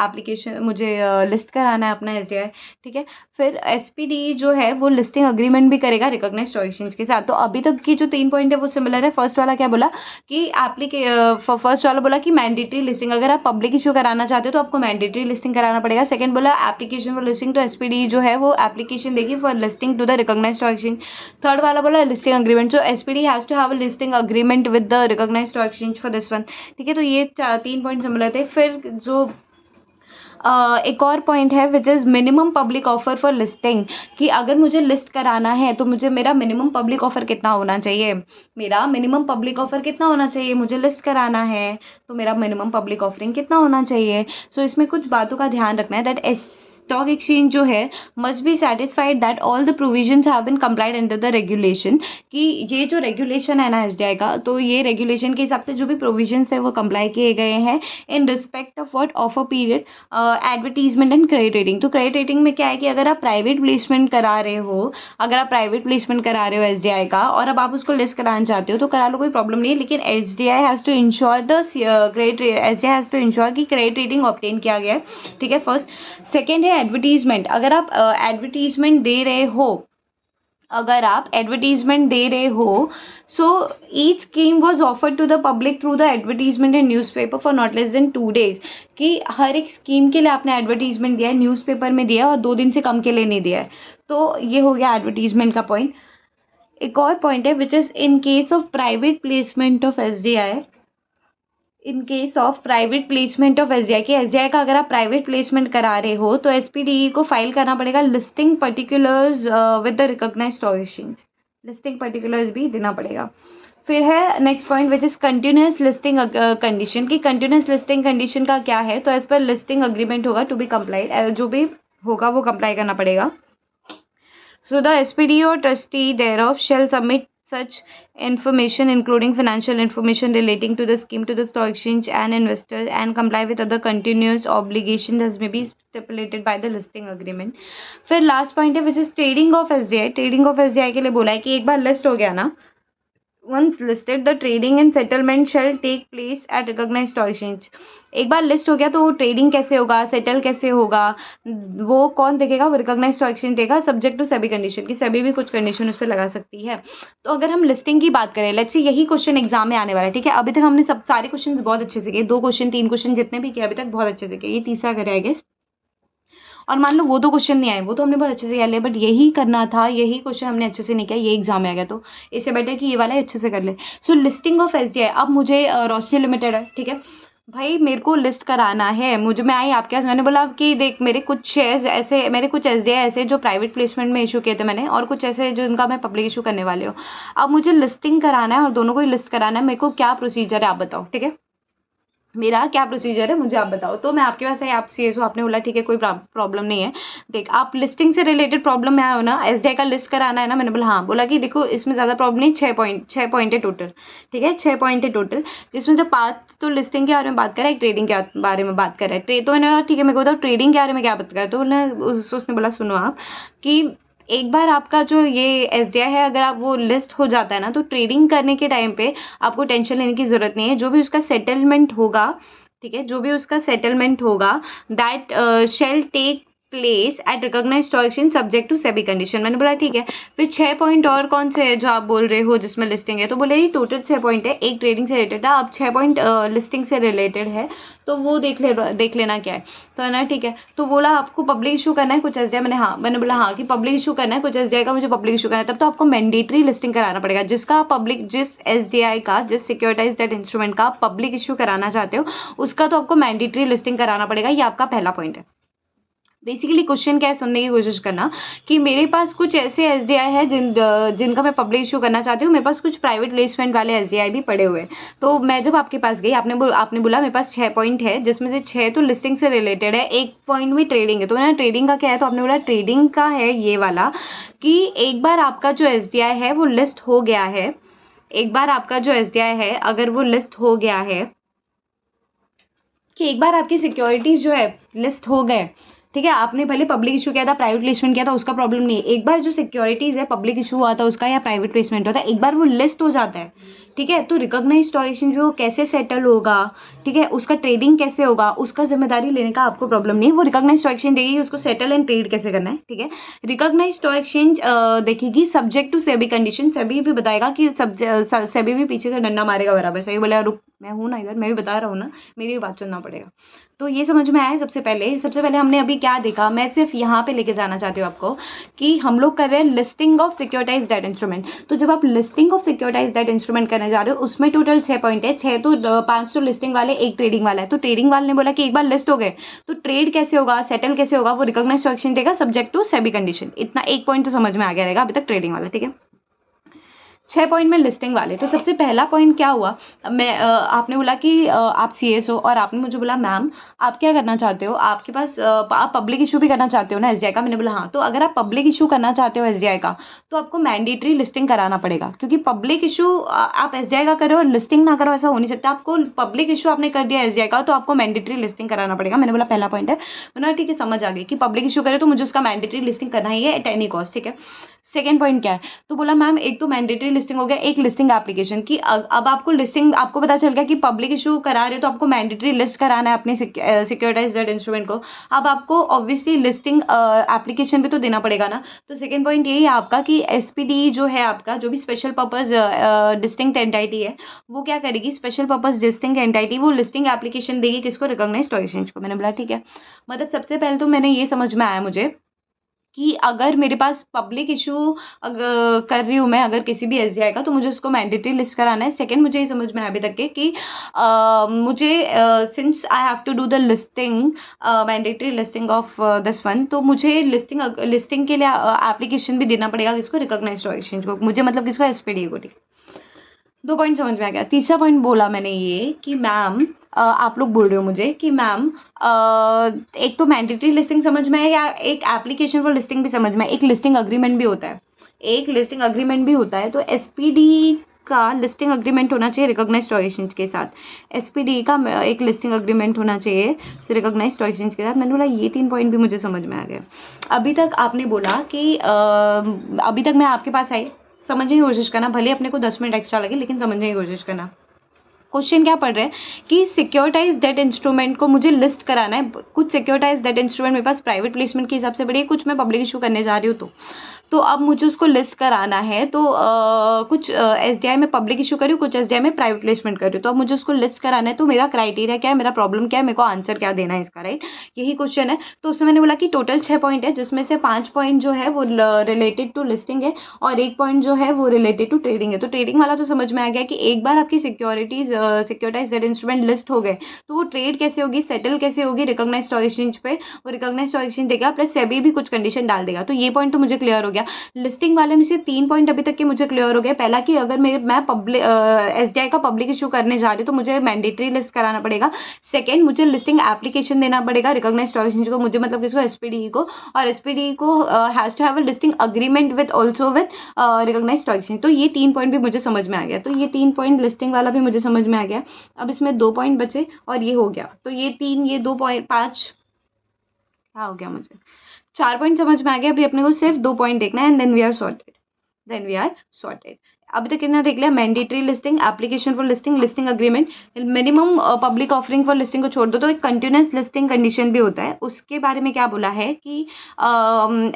लिस्ट कराना है अपना एसडीआई, ठीक है। फिर एसपीडी जो है वो लिस्टिंग अग्रीमेंट भी करेगा रिकॉग्नाइज्ड स्टॉक एक्सचेंज के साथ। तो अभी तक की जो 3 पॉइंट है वो सिमिलर है। फर्स्ट वाला क्या बोला कि फर्स्ट वाला बोला कि मैंडेटरी लिस्टिंग, अगर आप पब्लिक इशू कराना चाहते हो तो आपको मैंडेटरी लिस्टिंग कराना पड़ेगा। सेकंड बोला एप्लीकेशन फॉर लिस्टिंग, तो एसपीडी जो है वो एप्लीकेशन देगी for listing to the recognised stock exchange. Third वाला बोला लिस्टिंग अग्रीमेंट, जो SPD has to have a listing agreement with the recognised stock exchange for this one, ठीक है। तो ये 3 पॉइंट सिमिलर थे। फिर जो एक और पॉइंट है which is minimum public offer for listing, कि अगर मुझे लिस्ट कराना है तो मुझे मेरा मिनिमम पब्लिक ऑफर कितना होना चाहिए, मेरा मिनिमम पब्लिक ऑफर कितना होना चाहिए, मुझे लिस्ट कराना है तो मेरा मिनिमम पब्लिक ऑफरिंग कितना होना चाहिए। सो इसमें कुछ बातों का ध्यान रखना है दैट स्टॉक एक्सचेंज जो है must be satisfied that all the provisions have been complied under the regulation, कि ये जो रेगुलेशन है ना एसडीआई का, तो ये रेगुलेशन के हिसाब से जो भी प्रोविजंस है वो कंप्लाई किए गए हैं इन respect of what offer period, advertisement and credit rating. तो क्रेडिट रेटिंग में क्या है कि अगर आप प्राइवेट प्लेसमेंट करा रहे हो, एसडीआई का, और अब आप उसको लिस्ट कराना चाहते हो तो करा लो, कोई प्रॉब्लम नहीं है, लेकिन एसडीआई हैज़ टू इंश्योर कि क्रेडिट रेटिंग ऑब्टेन किया गया है, ठीक है, फर्स्ट। सेकेंड है एडवर्टीजमेंट, अगर आप एडवर्टीजमेंट दे रहे हो, so each scheme was offered to the public through the advertisement in newspaper for not less than 2 days, कि हर एक स्कीम के लिए आपने एडवर्टीजमेंट दिया है, न्यूज़पेपर में दिया है, और 2 दिन से कम के लिए नहीं दिया है। तो ये हो गया एडवर्टीजमेंट का पॉइंट। एक और पॉइंट है which is in case of private placement of SDI, कि एसडीआई का अगर आप प्राइवेट प्लेसमेंट करा रहे हो तो एसपीडीई को फाइल करना पड़ेगा listing particulars with the recognised stock exchange, listing particulars भी देना पड़ेगा। फिर है next point which is continuous listing condition, की कंटिन्यूस लिस्टिंग कंडीशन का क्या है, तो एज पर लिस्टिंग अग्रीमेंट होगा टू बी कंप्लाइड, जो भी होगा वो कंप्लाई करना पड़ेगा। So the SPD or trustee thereof shall submit such information including financial information relating to the scheme to the stock exchange and investors and comply with other continuous obligations as may be stipulated by the listing agreement. फिर last point है which is trading of SDI. Trading of SDI के लिए बोला है कि एक बार list हो गया ना, once listed the trading and settlement shall take place at recognized stock exchange। एक बार लिस्ट हो गया तो वो ट्रेडिंग कैसे होगा, सेटल कैसे होगा, वो कौन देखेगा, वो रिकॉग्नाइज्ड स्टॉक एक्सचेंज देगा, सब्जेक्ट टू सेबी कंडीशन, की सेबी भी कुछ कंडीशन उस पर लगा सकती है। तो अगर हम लिस्टिंग की बात करें, लेट्स से यही क्वेश्चन एग्जाम में आने वाला है, ठीक है। अभी तक हमने सारे क्वेश्चन बहुत अच्छे से किए, 2 क्वेश्चन 3 क्वेश्चन जितने भी किए अभी तक बहुत अच्छे से किए, ये तीसरा करे आई गेस। और मान लो वो 2 क्वेश्चन नहीं आए, वो तो हमने बहुत अच्छे से कर लिया, बट यही करना था, यही क्वेश्चन हमने अच्छे से नहीं किया, ये एग्जाम में आ गया, तो इससे बेटर कि ये वाला अच्छे से कर ले। सो लिस्टिंग ऑफ एसडीआई, अब मुझे रोशनी लिमिटेड है, ठीक है भाई, मेरे को लिस्ट कराना है, मैं आई आपके पास, मैंने बोला कि देख मेरे कुछ शेयर्स ऐसे, मेरे कुछ एसडीआई ऐसे जो प्राइवेट प्लेसमेंट में इशू किए थे मैंने, और कुछ ऐसे जो इनका मैं पब्लिक इशू करने वाले हूँ। अब मुझे लिस्टिंग कराना है और दोनों को ही लिस्ट कराना है, मेरे को क्या प्रोसीजर है आप बताओ, ठीक है, मेरा क्या प्रोसीजर है मुझे आप बताओ। तो मैं आपके पास आई, आप सीएस हो, आपने बोला ठीक है कोई प्रॉब्लम नहीं है, देख आप लिस्टिंग से रिलेटेड प्रॉब्लम में आए हो ना, एसडीआई का लिस्ट कराना है ना, मैंने बोला हाँ, बोला कि देखो इसमें ज़्यादा प्रॉब्लम नहीं, 6 पॉइंट है टोटल, ठीक है, 6 पॉइंट है टोटल, जिसमें से 5 तो लिस्टिंग के बारे में बात कर रहा है, एक ट्रेडिंग के बारे में बात कर रहा है। तो मैंने बोला ठीक है, मेरे को बताओ ट्रेडिंग के बारे में क्या बात कर रहा है। तो उसने बोला सुनो आप, कि एक बार आपका जो ये एसडीआई है, अगर आप वो लिस्ट हो जाता है ना, तो ट्रेडिंग करने के टाइम पे आपको टेंशन लेने की ज़रूरत नहीं है, जो भी उसका सेटलमेंट होगा, ठीक है, जो भी उसका सेटलमेंट होगा, that shall take place at recognised stock exchange subject to SEBI condition. मैंने बोला ठीक है। फिर 6 पॉइंट और कौन से है जो आप बोल रहे हो जिसमें लिस्टिंग है, तो बोले ये टोटल 6 पॉइंट है, एक ट्रेडिंग से रिलेटेड था, अब 6 पॉइंट लिस्टिंग से रिलेटेड है, तो वो देख लेना क्या है। तो है ना, ठीक है। तो बोला आपको पब्लिक इशू करना है कुछ एसडीआई, मैंने बोला हाँ कि पब्लिक इशू करना है कुछ एसडीआई का, मुझे पब्लिक इशू करना है, तब तो आपको मैंडेटरी लिस्टिंग कराना पड़ेगा, जिस एसडीआई का, जिस सिक्योरिटाइज डेट इंस्ट्रूमेंट का पब्लिक इशू कराना चाहते हो उसका तो आपको मैंडेटरी लिस्टिंग कराना पड़ेगा। ये आपका पहला पॉइंट है। बेसिकली क्वेश्चन क्या है, सुनने की कोशिश करना कि मेरे पास कुछ ऐसे एसडीआई है जिनका मैं पब्लिक इशू करना चाहती हूँ, मेरे पास कुछ प्राइवेट प्लेसमेंट वाले एसडीआई भी पड़े हुए हैं। तो मैं जब आपके पास गई, आपने बोला मेरे पास 6 पॉइंट है, जिसमें से 6 तो लिस्टिंग से रिलेटेड है, एक पॉइंट में ट्रेडिंग है। तो मैंने ट्रेडिंग का क्या है, तो आपने बोला ट्रेडिंग का है ये वाला कि एक बार आपका जो एसडीआई है वो लिस्ट हो गया है, एक बार आपका जो एसडीआई है अगर वो लिस्ट हो गया है, कि एक बार आपकी सिक्योरिटीज जो है लिस्ट हो गए, ठीक है, आपने पहले पब्लिक इशू किया था, प्राइवेट प्लेसमेंट किया था, उसका प्रॉब्लम नहीं है। एक बार जो सिक्योरिटीज है, पब्लिक इशू हुआ था उसका या प्राइवेट प्लेसमेंट होता है, एक बार वो लिस्ट हो जाता है, ठीक है, तो रिकॉग्नाइज्ड स्टॉक एक्सचेंज वो कैसे सेटल होगा, ठीक है, उसका ट्रेडिंग कैसे होगा, उसका जिम्मेदारी लेने का आपको प्रॉब्लम नहीं है। वो रिकॉग्नाइज्ड स्टॉक एक्सचेंज देगी उसको सेटल एंड ट्रेड कैसे करना है, ठीक है। रिकॉग्नाइज्ड स्टॉक एक्सचेंज देखेगी subject to SEBI condition, SEBI भी बताएगा कि सेबी भी पीछे से डंडा मारेगा बराबर। सेबी बोलेगा रुक, मैं हूँ ना इधर, मैं भी बता रहा हूँ ना, मेरी भी बात सुनना पड़ेगा। तो ये समझ में आया। सबसे पहले हमने अभी क्या देखा, मैं सिर्फ यहाँ पे लेके जाना चाहती हूँ आपको कि हम लोग कर रहे हैं listing of securitise debt instrument. तो जब आप listing of securitise debt instrument करने जा रहे हो, उसमें टोटल 6 पॉइंट है, 6 तो 5 तो लिस्टिंग वाले, एक ट्रेडिंग वाला है। तो ट्रेडिंग वाले ने बोला कि एक बार लिस्ट हो गए तो ट्रेड कैसे होगा, सेटल कैसे होगा, वो रिकॉग्नाइज्ड स्टॉक एक्सचेंज देगा सब्जेक्ट टू सेबी कंडीशन। इतना एक पॉइंट तो समझ में आ गया रहेगा अभी तक ट्रेडिंग वाला, ठीक है। 6 पॉइंट में लिस्टिंग वाले। तो सबसे पहला पॉइंट क्या हुआ, आपने बोला कि आप सीएस हो और आपने मुझे बोला मैम आप क्या करना चाहते हो, आपके पास आप पब्लिक इशू भी करना चाहते हो ना एसडीआई का। मैंने बोला हाँ। तो अगर आप पब्लिक इशू करना चाहते हो एसडीआई का तो आपको मैंडेटरी लिस्टिंग कराना पड़ेगा, क्योंकि पब्लिक इशू आप एसडीआई का करो और लिस्टिंग ना करो, ऐसा हो नहीं सकता। आपको पब्लिक इशू आपने कर दिया एसडीआई का तो आपको मैंडेटरी लिस्टिंग कराना पड़ेगा। मैंने बोला पहला पॉइंट है। मैंने ठीक है समझ आ गई कि पब्लिक इशू करे तो मुझे उसका मैंडेटरी लिस्टिंग करना ही है एट एनी कॉस्ट, ठीक है। सेकेंड पॉइंट क्या है, तो बोला मैम एक तो मैंडेटरी लिस्टिंग हो गया, एक लिस्टिंग एप्लीकेशन की। अब आपको लिस्टिंग, आपको पता चल गया कि पब्लिक इशू करा रहे हो तो आपको मैंडेटरी लिस्ट कराना है अपने सिक्योरिटाइज्ड इंस्ट्रूमेंट को। अब आपको ऑब्वियसली लिस्टिंग एप्लीकेशन भी तो देना पड़ेगा ना। तो सेकेंड पॉइंट यही है आपका कि एसपीडी जो है आपका, जो भी स्पेशल पर्पज डिस्टिंक्ट एंटाइटी है, वो क्या करेगी, स्पेशल पर्पज डिस्टिंक्ट एंटाइटी वो लिस्टिंग एप्लीकेशन देगी किसको, रिकॉग्नाइज्ड स्टॉक एक्सचेंज को। मैंने बोला ठीक है। मतलब सबसे पहले तो मैंने ये समझ में आया मुझे कि अगर मेरे पास पब्लिक इशू कर रही हूँ मैं अगर किसी भी एसडीआई का, तो मुझे उसको मैंडेटरी लिस्ट कराना है। सेकंड मुझे ये समझ में आया अभी तक के कि मुझे since I have to do the listing, mandatory listing of this one, तो मुझे लिस्टिंग के लिए एप्लीकेशन भी देना पड़ेगा किसको, रिकॉग्नाइज्ड स्टॉक एक्सचेंज को। मुझे मतलब किसको, एसपीडी को, ठीक है। 2 पॉइंट समझ में आ गया। तीसरा पॉइंट बोला मैंने ये कि मैम आप लोग बोल रहे हो मुझे कि मैम एक तो मैंडेटरी लिस्टिंग समझ में है या एक एप्लीकेशन फॉर लिस्टिंग भी समझ में है, एक लिस्टिंग अग्रीमेंट भी होता है, एक लिस्टिंग अग्रीमेंट भी होता है। तो एसपीडी का लिस्टिंग अग्रीमेंट होना चाहिए रिकॉग्नाइज्ड स्टॉक एक्सचेंज के साथ, एसपीडी का एक लिस्टिंग अग्रीमेंट होना चाहिए रिकॉग्नाइज्ड स्टॉक एक्सचेंज के साथ। मैंने बोला ये 3 पॉइंट भी मुझे समझ में आ गया। अभी तक आपने बोला कि अभी तक मैं आपके पास आई, समझने की कोशिश करना, भले अपने को 10 मिनट एक्स्ट्रा लगे लेकिन समझने की कोशिश करना। क्वेश्चन क्या पढ़ रहे हैं कि सिक्योरिटाइज डेट इंस्ट्रूमेंट को मुझे लिस्ट कराना है। कुछ सिक्योरिटाइज डेट इंस्ट्रूमेंट मेरे पास प्राइवेट प्लेसमेंट के हिसाब से पड़ी है, कुछ मैं पब्लिक इशू करने जा रही हूँ। तो अब मुझे उसको लिस्ट कराना है। तो कुछ एसडीआई में पब्लिक इशू करी हूँ, कुछ एसडीआई में प्राइवेट प्लेसमेंट करी हूँ। तो अब मुझे उसको लिस्ट कराना है। तो मेरा क्राइटेरिया क्या है, मेरा प्रॉब्लम क्या है, मेरे को आंसर क्या देना है इसका, राइट, यही क्वेश्चन है। तो उसमें मैंने बोला कि टोटल 6 पॉइंट है, जिसमें से 5 पॉइंट जो है वो रिलेटेड टू लिस्टिंग है और 1 पॉइंट जो है वो रिलेटेड टू ट्रेडिंग है। तो ट्रेडिंग वाला तो समझ में आ गया कि एक बार आपकी सिक्योरिटाइज डेट इंस्ट्रूमेंट लिस्ट हो गए तो वो ट्रेड कैसे होगी, सेटल कैसे होगी रिकॉग्नाइज्ड स्टॉक एक्सचेंज पे, वो रिकॉग्नाइज्ड स्टॉक एक्सचेंज देगा प्लस सेबी भी कुछ कंडीशन डाल देगा। तो ये पॉइंट तो मुझे क्लियर हो गया। लिस्टिंग वाले में से 3 पॉइंट अभी तक के मुझे क्लियर हो गए। पहला कि अगर मैं पब्लिक एसडीआई का पब्लिक इशू करने जा रही हूँ तो मुझे मैंडेटरी लिस्ट कराना पड़ेगा। सेकंड, मुझे लिस्टिंग एप्लीकेशन देना पड़ेगा रिकॉग्नाइज्ड स्टॉक एक्सचेंज को, मुझे मतलब किसको, एसपीडी को, और एसपीडी को has to have a listing agreement with also with recognised stock exchange. तो ये 3 पॉइंट भी मुझे समझ में आ गया। तो ये 3 पॉइंट लिस्टिंग वाला भी मुझे समझ में आ गया। अब इसमें 2 पॉइंट बचे और ये हो गया। तो ये 3, ये 2 पॉइंट 5 क्या हो गया, मुझे 4 पॉइंट समझ में आ गया। अभी अपने को सिर्फ 2 पॉइंट देखना है and then we are sorted. अभी तक कितना देख लिया, mandatory listing, application for listing, listing agreement, minimum public offering for listing को छोड़ दो। तो एक कंटिन्यूस लिस्टिंग कंडीशन भी होता है, उसके बारे में क्या बोला है कि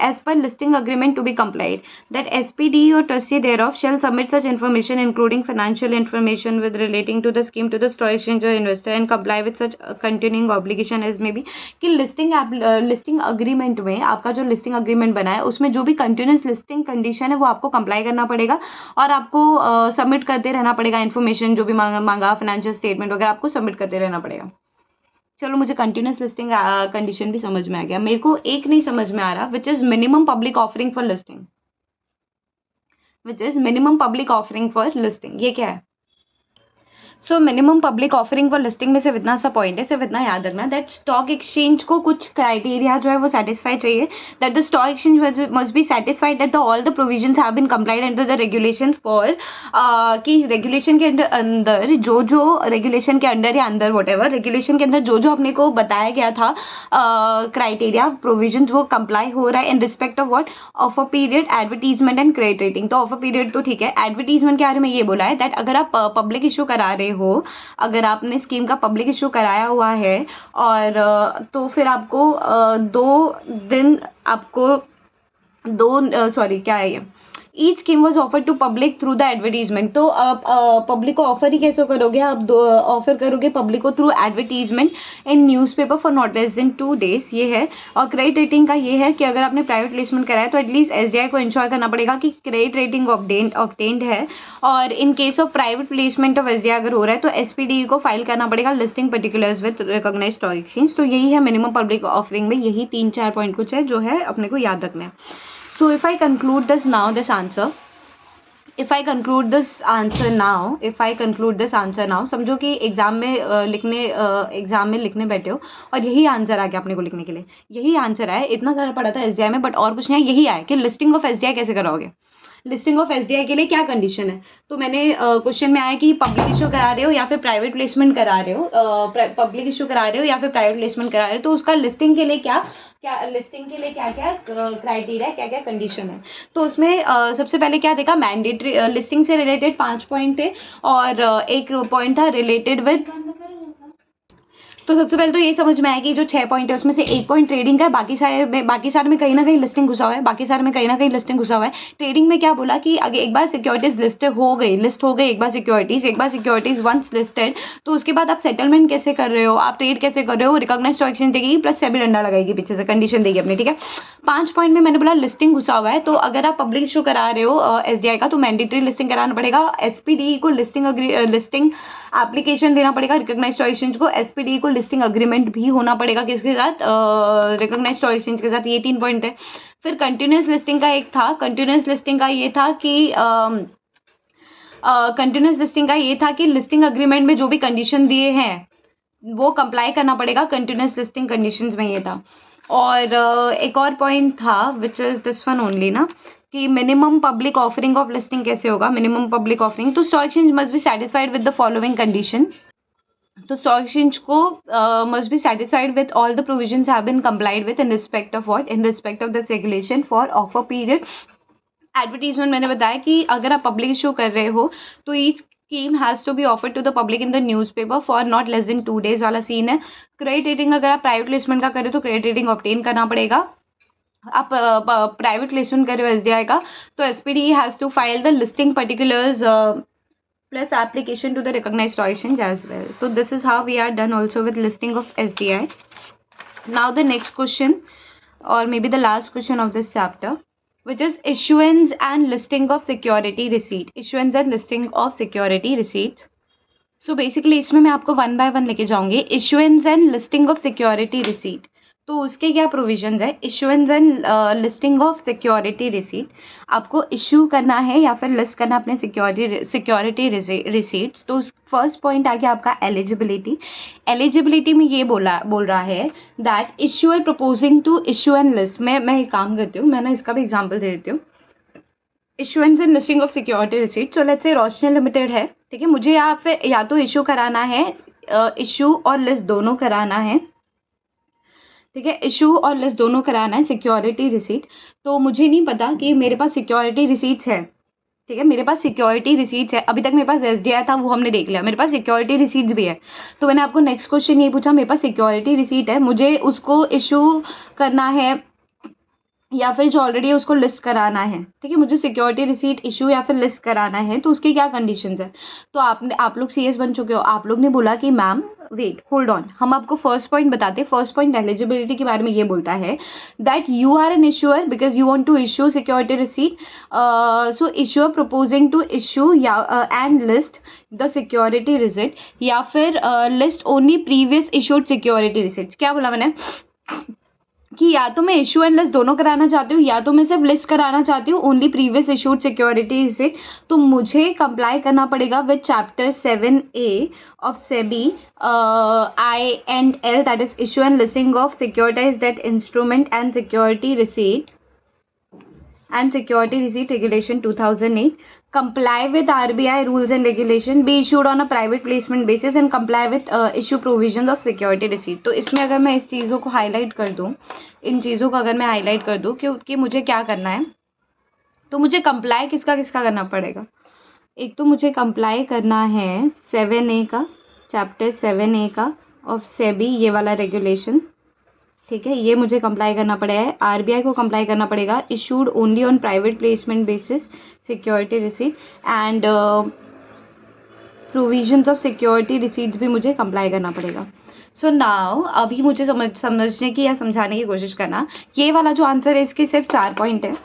as per listing agreement to be complied that SPD और trustee thereof shall submit such information including financial information with relating to the scheme to the stock exchange और investor and comply with such continuing obligation as may be. कि listing agreement में आपका जो listing agreement बना है उसमें जो भी कंटिन्यूस लिस्टिंग कंडीशन है वो आपको कंप्लाई करना पड़ेगा और आपको सबमिट करते रहना पड़ेगा। इन्फॉर्मेशन जो भी मांगा फाइनेंशियल स्टेटमेंट वगैरह आपको सबमिट करते रहना पड़ेगा। चलो मुझे कंटिन्यूस लिस्टिंग कंडीशन भी समझ में आ गया, मेरे को एक नहीं समझ में आ रहा, which is minimum public offering for listing, which is minimum public offering for listing, ये क्या है? So minimum public offering for listing में सिर्फ इतना सा पॉइंट है, सिर्फ इतना याद रखना दैट स्टॉक एक्सचेंज को कुछ क्राइटेरिया जो है वो सेटिस्फाई चाहिए, that the stock exchange must be satisfied that the all the provisions have been complied under the regulation for, कि रेगुलेशन के अंदर जो जो रेगुलेशन के अंडर या अंदर वट एवर रेगुलेशन के अंदर जो जो अपने को बताया गया था क्राइटेरिया प्रोविजन वो कंप्लाई हो रहा है इन respect of what, offer period, advertisement and credit rating. तो ऑफर पीरियड तो ठीक है, एडवर्टीजमेंट के बारे में ये बोला है दैट अगर आप पब्लिक इशू करा रहे हो, अगर आपने स्कीम का पब्लिक इशू कराया हुआ है और तो फिर आपको 2 दिन आपको सॉरी क्या है ये, each scheme was offer to public through the advertisement. तो आप पब्लिक को ऑफर ही कैसे करोगे, आप ऑफर करोगे पब्लिक को through advertisement in newspaper for not less than 2 days, ये है। और क्रेडिट रेटिंग का ये है कि अगर आपने प्राइवेट प्लेसमेंट कराया तो एटलीस्ट एसडीआई को इंश्योर करना पड़ेगा कि क्रेडिट रेटिंग ऑब्टेन्ड है, और इन case of private placement of SDI अगर हो रहा है तो एसपीडी को फाइल करना पड़ेगा listing particulars with recognised stock exchange. तो यही है मिनिमम पब्लिक ऑफरिंग में, यही 3-4 पॉइंट कुछ है जो है अपने को याद रखना है। So if I conclude this answer, if I conclude this answer now, समझो कि एग्जाम में लिखने बैठे हो और यही आंसर आ गया अपने को लिखने के लिए, यही आंसर आया, इतना सारा पढ़ा था एसडीआई में बट और कुछ नहीं, यही आया कि लिस्टिंग ऑफ एसडीआई कैसे कराओगे, लिस्टिंग ऑफ एसडीआई के लिए क्या कंडीशन है। तो मैंने क्वेश्चन में आया कि पब्लिक इशू करा रहे हो या फिर प्राइवेट प्लेसमेंट करा रहे हो, पब्लिक इशू करा रहे हो या फिर प्राइवेट प्लेसमेंट करा रहे हो, तो उसका लिस्टिंग के लिए क्या क्राइटेरिया, क्या क्या कंडीशन है। तो उसमें सबसे पहले क्या देखा, मैंडेटरी लिस्टिंग से रिलेटेड 5 पॉइंट थे और एक पॉइंट था रिलेटेड विद, तो सबसे पहले तो ये समझ में आया कि जो 6 पॉइंट है उसमें से 1 पॉइंट ट्रेडिंग का है, बाकी सारे में कहीं ना कहीं लिस्टिंग घुसा हुआ है, ट्रेडिंग में क्या बोला कि अगर एक बार सिक्योरिटीज लिस्ट हो गई एक बार सिक्योरिटीज वंस लिस्टेड, तो उसके बाद आप सेटलमेंट कैसे कर रहे हो, आप ट्रेड कैसे कर रहे हो, रिकॉग्नाइज्ड स्टॉक एक्सचेंज देगी प्लस सेबी डंडा लगाएगी पीछे से, कंडीशन देगी अपनी, ठीक है। 5 पॉइंट में मैंने बोला लिस्टिंग घुसा हुआ है, तो अगर आप पब्लिक इशू करा रहे हो एसडीआई का तो मैंडेटरी लिस्टिंग कराना पड़ेगा, एसपीडी को लिस्टिंग एप्लीकेशन देना पड़ेगा रिकॉग्नाइज्ड स्टॉक एक्सचेंज को, एसपीडी को लिस्टिंग अग्रीमेंट भी होना पड़ेगा किसके साथ, रिकॉग्नाइज्ड स्टॉक एक्सचेंज के साथ, ये 3 पॉइंट है। फिर कंटिन्यूस लिस्टिंग का ये था कि लिस्टिंग अग्रीमेंट में जो भी कंडीशन दिए हैं वो कंप्लाई करना पड़ेगा, कंटिन्यूस लिस्टिंग कंडीशंस में ये था। और एक और पॉइंट था which is this one only ना, कि minimum public offering of listing कैसे होगा, मिनिमम पब्लिक ऑफरिंग, तो stock exchange must be satisfied with the following condition, तो स्टॉक एक्सचेंज को must be satisfied with all the provisions have been complied with in respect of what, in respect of this regulation for offer period, advertisement मैंने बताया कि अगर आप public issue कर रहे हो तो each scheme has to be offered to the public in the newspaper for not less than 2 days वाला सीन है। क्रेडिट रेटिंग अगर आप प्राइवेट प्लेसमेंट का करें तो क्रेडिट रेटिंग ऑब्टेन करना पड़ेगा, आप प्राइवेट प्लेसमेंट कर रहे हो एसडीआई का तो SPD has to file the listing particulars plus application to the recognized stock exchange as well. So this is how we are done also with listing of SDI. Now the next question, or maybe the last question of this chapter, which is issuance and listing of security receipt. Issuance and listing of security receipts. So basically इसमें मैं आपको 1 by 1 लेके जाऊँगी. Issuance and listing of security receipt. तो उसके क्या provisions है, issuance and listing of security receipt, आपको इशू करना है या फिर लिस्ट करना अपने सिक्योरिटी रिसीट्स। तो फर्स्ट पॉइंट आ गया आपका एलिजिबिलिटी में ये बोल रहा है that issuer proposing to issue and list. मैं एक काम करती हूँ, मैं ना इसका भी एग्जाम्पल दे देती हूँ। Issuance and listing of security receipt, so let's say Roshni limited है, ठीक है, मुझे यहाँ पे या तो इशू कराना है, इशू और लिस्ट दोनों कराना है, ठीक है, इशू और लिस्ट दोनों कराना है सिक्योरिटी रिसीट। तो मुझे नहीं पता कि मेरे पास सिक्योरिटी रिसीट्स है, ठीक है, मेरे पास सिक्योरिटी रिसीट्स है, अभी तक मेरे पास एसडीआई था वो हमने देख लिया, मेरे पास सिक्योरिटी रिसीट्स भी है। तो मैंने आपको नेक्स्ट क्वेश्चन ये पूछा, मेरे पास सिक्योरिटी रिसीट है, मुझे उसको इशू करना है या फिर जो ऑलरेडी है उसको लिस्ट कराना है, ठीक है, मुझे सिक्योरिटी रिसीट इशू या फिर लिस्ट कराना है, तो उसकी क्या कंडीशंस है। तो आप लोग सीएस बन चुके हो, आप लोग ने बोला कि मैम वेट होल्ड ऑन, हम आपको फर्स्ट पॉइंट बताते हैं। फर्स्ट पॉइंट एलिजिबिलिटी के बारे में ये बोलता है that you are an issuer because you want to issue security receipt, so issuer proposing to issue या and list the security receipt, या फिर list only previous issued security receipts. क्या बोला मैंने कि या तो मैं इशू एंड लिस्ट दोनों कराना चाहती हूँ, या तो मैं सिर्फ लिस्ट कराना चाहती हूँ ओनली प्रीवियस इशूड सिक्योरिटी से। तो मुझे कंप्लाई करना पड़ेगा with chapter 7A of SEBI INL, that is issue and listing of सिक्योरिटाइज्ड debt instrument and security receipt regulation 2008, comply with RBI rules and regulation, be issued on a private placement basis and comply with issue provisions of security receipt। तो इसमें अगर मैं इस चीज़ों को highlight कर दूँ, इन चीज़ों को अगर मैं हाईलाइट कर दूँ कि मुझे क्या करना है, तो मुझे कंप्लाई किसका करना पड़ेगा। एक तो मुझे कंप्लाई करना है 7A का, चैप्टर 7A का ऑफ सेबी, ये वाला रेगुलेशन, ठीक है, ये मुझे कंप्लाई करना पड़ेगा। आरबीआई को कंप्लाई करना पड़ेगा issued only on private placement basis security receipt, and provisions of security receipts भी मुझे कंप्लाई करना पड़ेगा। सो नाउ अभी मुझे समझने की या समझाने की कोशिश करना, ये वाला जो आंसर है इसके सिर्फ 4 पॉइंट है।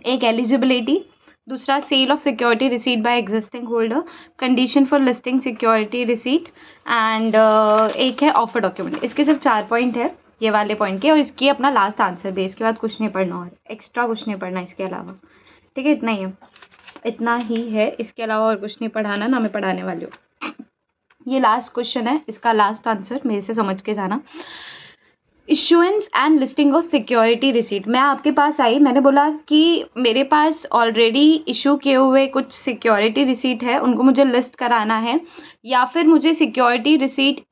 एक एलिजिबिलिटी, दूसरा sale of security receipt by existing holder, condition for listing security receipt, and एक है ऑफर डॉक्यूमेंट। इसके सिर्फ 4 पॉइंट है ये वाले पॉइंट के, और इसकी अपना लास्ट आंसर भी, इसके बाद कुछ नहीं पढ़ना और एक्स्ट्रा कुछ नहीं पढ़ना इसके अलावा, ठीक है, इतना ही है, इतना ही है, इसके अलावा और कुछ नहीं पढ़ाना, ना मैं पढ़ाने वाली हूँ। ये लास्ट क्वेश्चन है, इसका लास्ट आंसर मेरे से समझ के जाना। Issuance and listing of security receipt, मैं आपके पास आई, मैंने बोला कि मेरे पास ऑलरेडी इशू किए हुए कुछ सिक्योरिटी रिसीट है, उनको मुझे लिस्ट कराना है, या फिर मुझे सिक्योरिटी रिसीट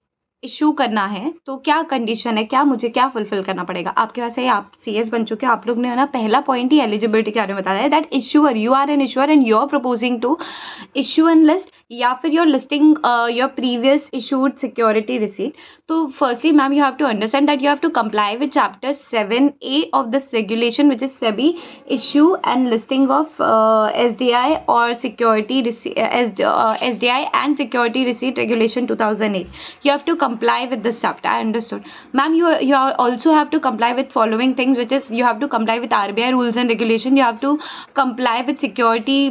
इशू करना है, तो क्या कंडीशन है, मुझे क्या फुलफिल करना पड़ेगा। आपके पास है, आप सीएस बन चुके हो, आप लोग ने ना पहला पॉइंट ही एलिजिबिलिटी के बारे में बताया है that issuer, you are an issuer and you are proposing to issue and list, या फिर your listing your previous issued security receipt. तो firstly ma'am you have to understand that you have to comply with chapter 7A of this regulation which is SEBI issue and listing of SDI और security SDI and security receipt regulation 2008. You have to comply with this chapter. I understood, ma'am. You also have to comply with following things, which is you have to comply with RBI rules and regulation. You have to comply with security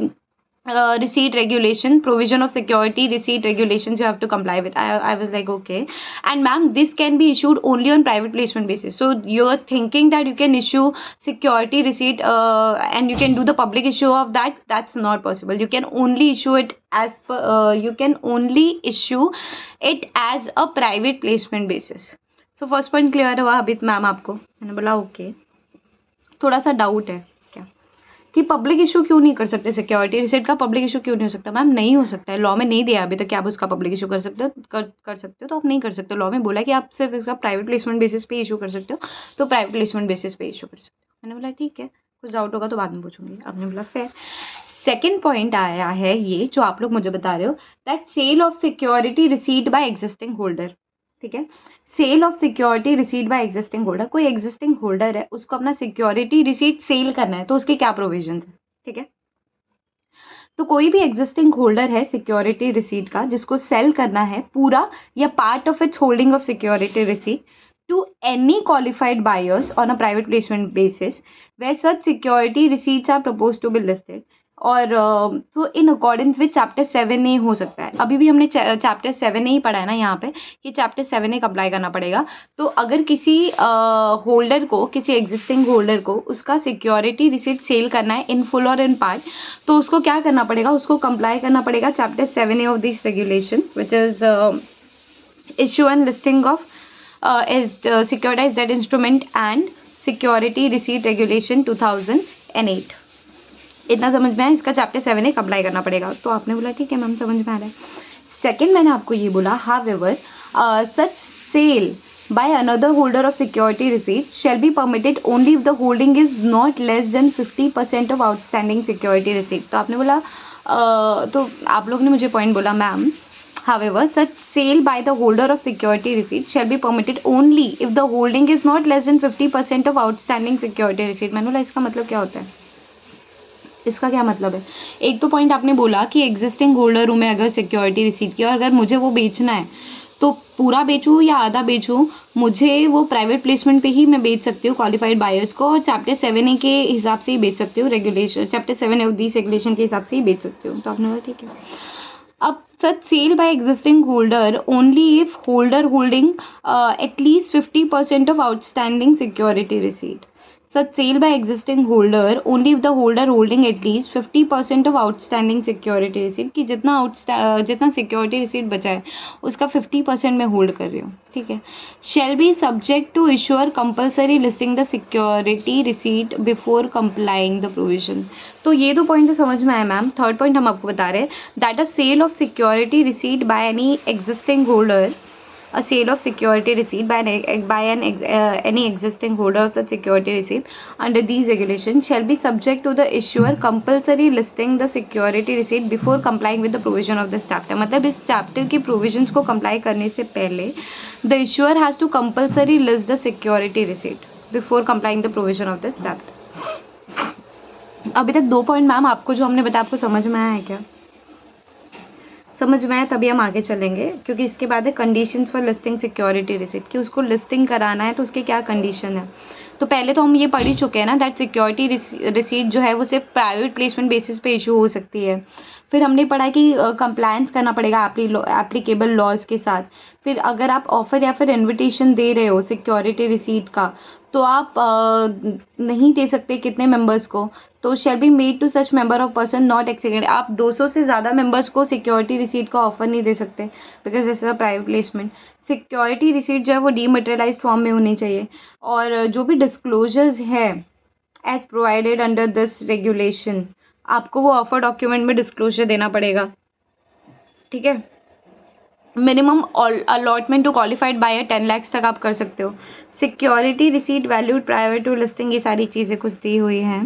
receipt regulation, provision of security receipt regulations you have to comply with. I was like okay, and ma'am this can be issued only on private placement basis. So you're thinking that you can issue security receipt and you can do the public issue of that. That's not possible. You can only issue it as per you can only issue it as a private placement basis. So first point clear हुआ अभी ma'am आपको, मैंने बोला okay. थोड़ा सा doubt है कि public issue क्यों नहीं कर सकते, सिक्योरिटी रिसीट का पब्लिक इशू क्यों नहीं हो सकता। मैम नहीं हो सकता है, लॉ में नहीं दिया अभी तक, क्या आप उसका पब्लिक इशू कर सकते हो, कर सकते हो, तो आप नहीं कर सकते। लॉ में बोला कि आप सिर्फ इसका प्राइवेट प्लेसमेंट बेसिस पे इशू कर सकते हो, तो प्राइवेट प्लेसमेंट बेसिस पे इशू कर सकते हो। मैंने बोला ठीक है, कुछ डाउट होगा तो बाद में पूछूंगी। आपने बोला फेयर। सेकेंड पॉइंट आया है ये जो आप लोग मुझे बता रहे हो that sale of security receipt by existing holder, ठीक है, sale of security receipt by existing holder. कोई एग्जिस्टिंग होल्डर है, उसको अपना सिक्योरिटी रिसीट सेल करना है, तो उसके क्या प्रोविजन है, ठीक है। तो कोई भी एग्जिस्टिंग होल्डर है सिक्योरिटी रिसीट का जिसको सेल करना है पूरा या part of its holding of security receipt to any qualified buyers on a private placement basis where such security receipts are propose to be listed, और तो in accordance with chapter 7A हो सकता है। अभी भी हमने चैप्टर 7A ही पढ़ा है ना यहाँ पे कि चैप्टर 7A अप्लाई करना पड़ेगा। तो अगर किसी होल्डर को, किसी एग्जिस्टिंग होल्डर को उसका सिक्योरिटी रिसीट सेल करना है इन फुल और इन पार्ट, तो उसको क्या करना पड़ेगा, उसको कंप्लाई करना पड़ेगा chapter 7A of this regulation which is issue and listing of सिक्योरिटाइज्ड debt instrument and security receipt regulation 2008। इतना समझ में आया, इसका चैप्टर 7A अप्लाई करना पड़ेगा। तो आपने बोला ठीक है मैम समझ में आ रहा है। सेकेंड मैंने आपको ये बोला however such sale by another holder of security receipt shall be permitted only if the holding is not less than 50% of outstanding security receipt। तो आपने बोला तो आप लोग ने मुझे पॉइंट बोला ma'am However, such sale by the holder of security receipt shall be permitted only if the holding is not less than 50% of outstanding security receipt. मैनुला इसका मतलब क्या होता है? इसका क्या मतलब है? एक तो पॉइंट आपने बोला कि एग्जिस्टिंग होल्डर हूँ मैं अगर सिक्योरिटी रिसीट की, और अगर मुझे वो बेचना है तो पूरा बेचूँ या आधा बेचूँ, मुझे वो प्राइवेट प्लेसमेंट पे ही मैं बेच सकती हूँ क्वालिफाइड बायर्स को, और चैप्टर 7A के हिसाब से ही बेच सकती हूँ, regulation chapter 7A of this regulation के हिसाब से ही बेच सकती हूँ. तो आपने बोला ठीक है. अब such sale by existing holder only if holder holding at least 50% of outstanding security receipt. Such sale by existing holder only if the holder holding at least 50% of outstanding security receipt, कि जितना security receipt बचा है उसका 50% मैं hold कर रही हूँ. ठीक है. Shall be subject to issuer compulsory listing the security receipt before complying the provision. तो ये दो पॉइंट तो समझ में आए मैम. थर्ड पॉइंट हम आपको बता रहे हैं that a sale of security receipt by any existing holder, a sale of security receipt by any existing holder of such security receipt under these regulations shall be subject to the issuer compulsory listing the security receipt before complying with the provision of this chapter. मतलब इस chapter के provisions को comply करने से पहले the issuer has to compulsory list the security receipt before complying the provision of this chapter. अभी तक दो पॉइंट मैम आपको जो हमने बताया आपको समझ में आया है क्या? समझ में आया तभी हम आगे चलेंगे, क्योंकि इसके बाद है conditions for listing security receipt, कि उसको लिस्टिंग कराना है तो उसके क्या कंडीशन है. तो पहले तो हम ये पढ़ ही चुके हैं ना दैट सिक्योरिटी रिसीट जो है वो सिर्फ प्राइवेट प्लेसमेंट बेसिस पे इशू हो सकती है. फिर हमने पढ़ा कि कंप्लायंस करना पड़ेगा एप्लीकेबल लॉज के साथ. फिर अगर आप ऑफर या फिर इन्विटेशन दे रहे हो सिक्योरिटी रिसीट का तो आप नहीं दे सकते कितने मेंबर्स को, तो shall be made to such member of person not accident. आप 200 से ज़्यादा मेंबर्स को सिक्योरिटी रिसीट का ऑफर नहीं दे सकते because this is a private placement. Security receipt जो है वो डीमटेरियलाइज फॉर्म में होनी चाहिए, और जो भी डिस्क्लोजर्स है as provided under this regulation आपको वो ऑफर डॉक्यूमेंट में डिस्क्लोजर देना पड़ेगा. ठीक है. Minimum allotment to qualified buyer 10 lakh तक आप कर सकते हो. Security receipt valued private to listing, ये सारी चीज़ें कुछ दी हुई हैं.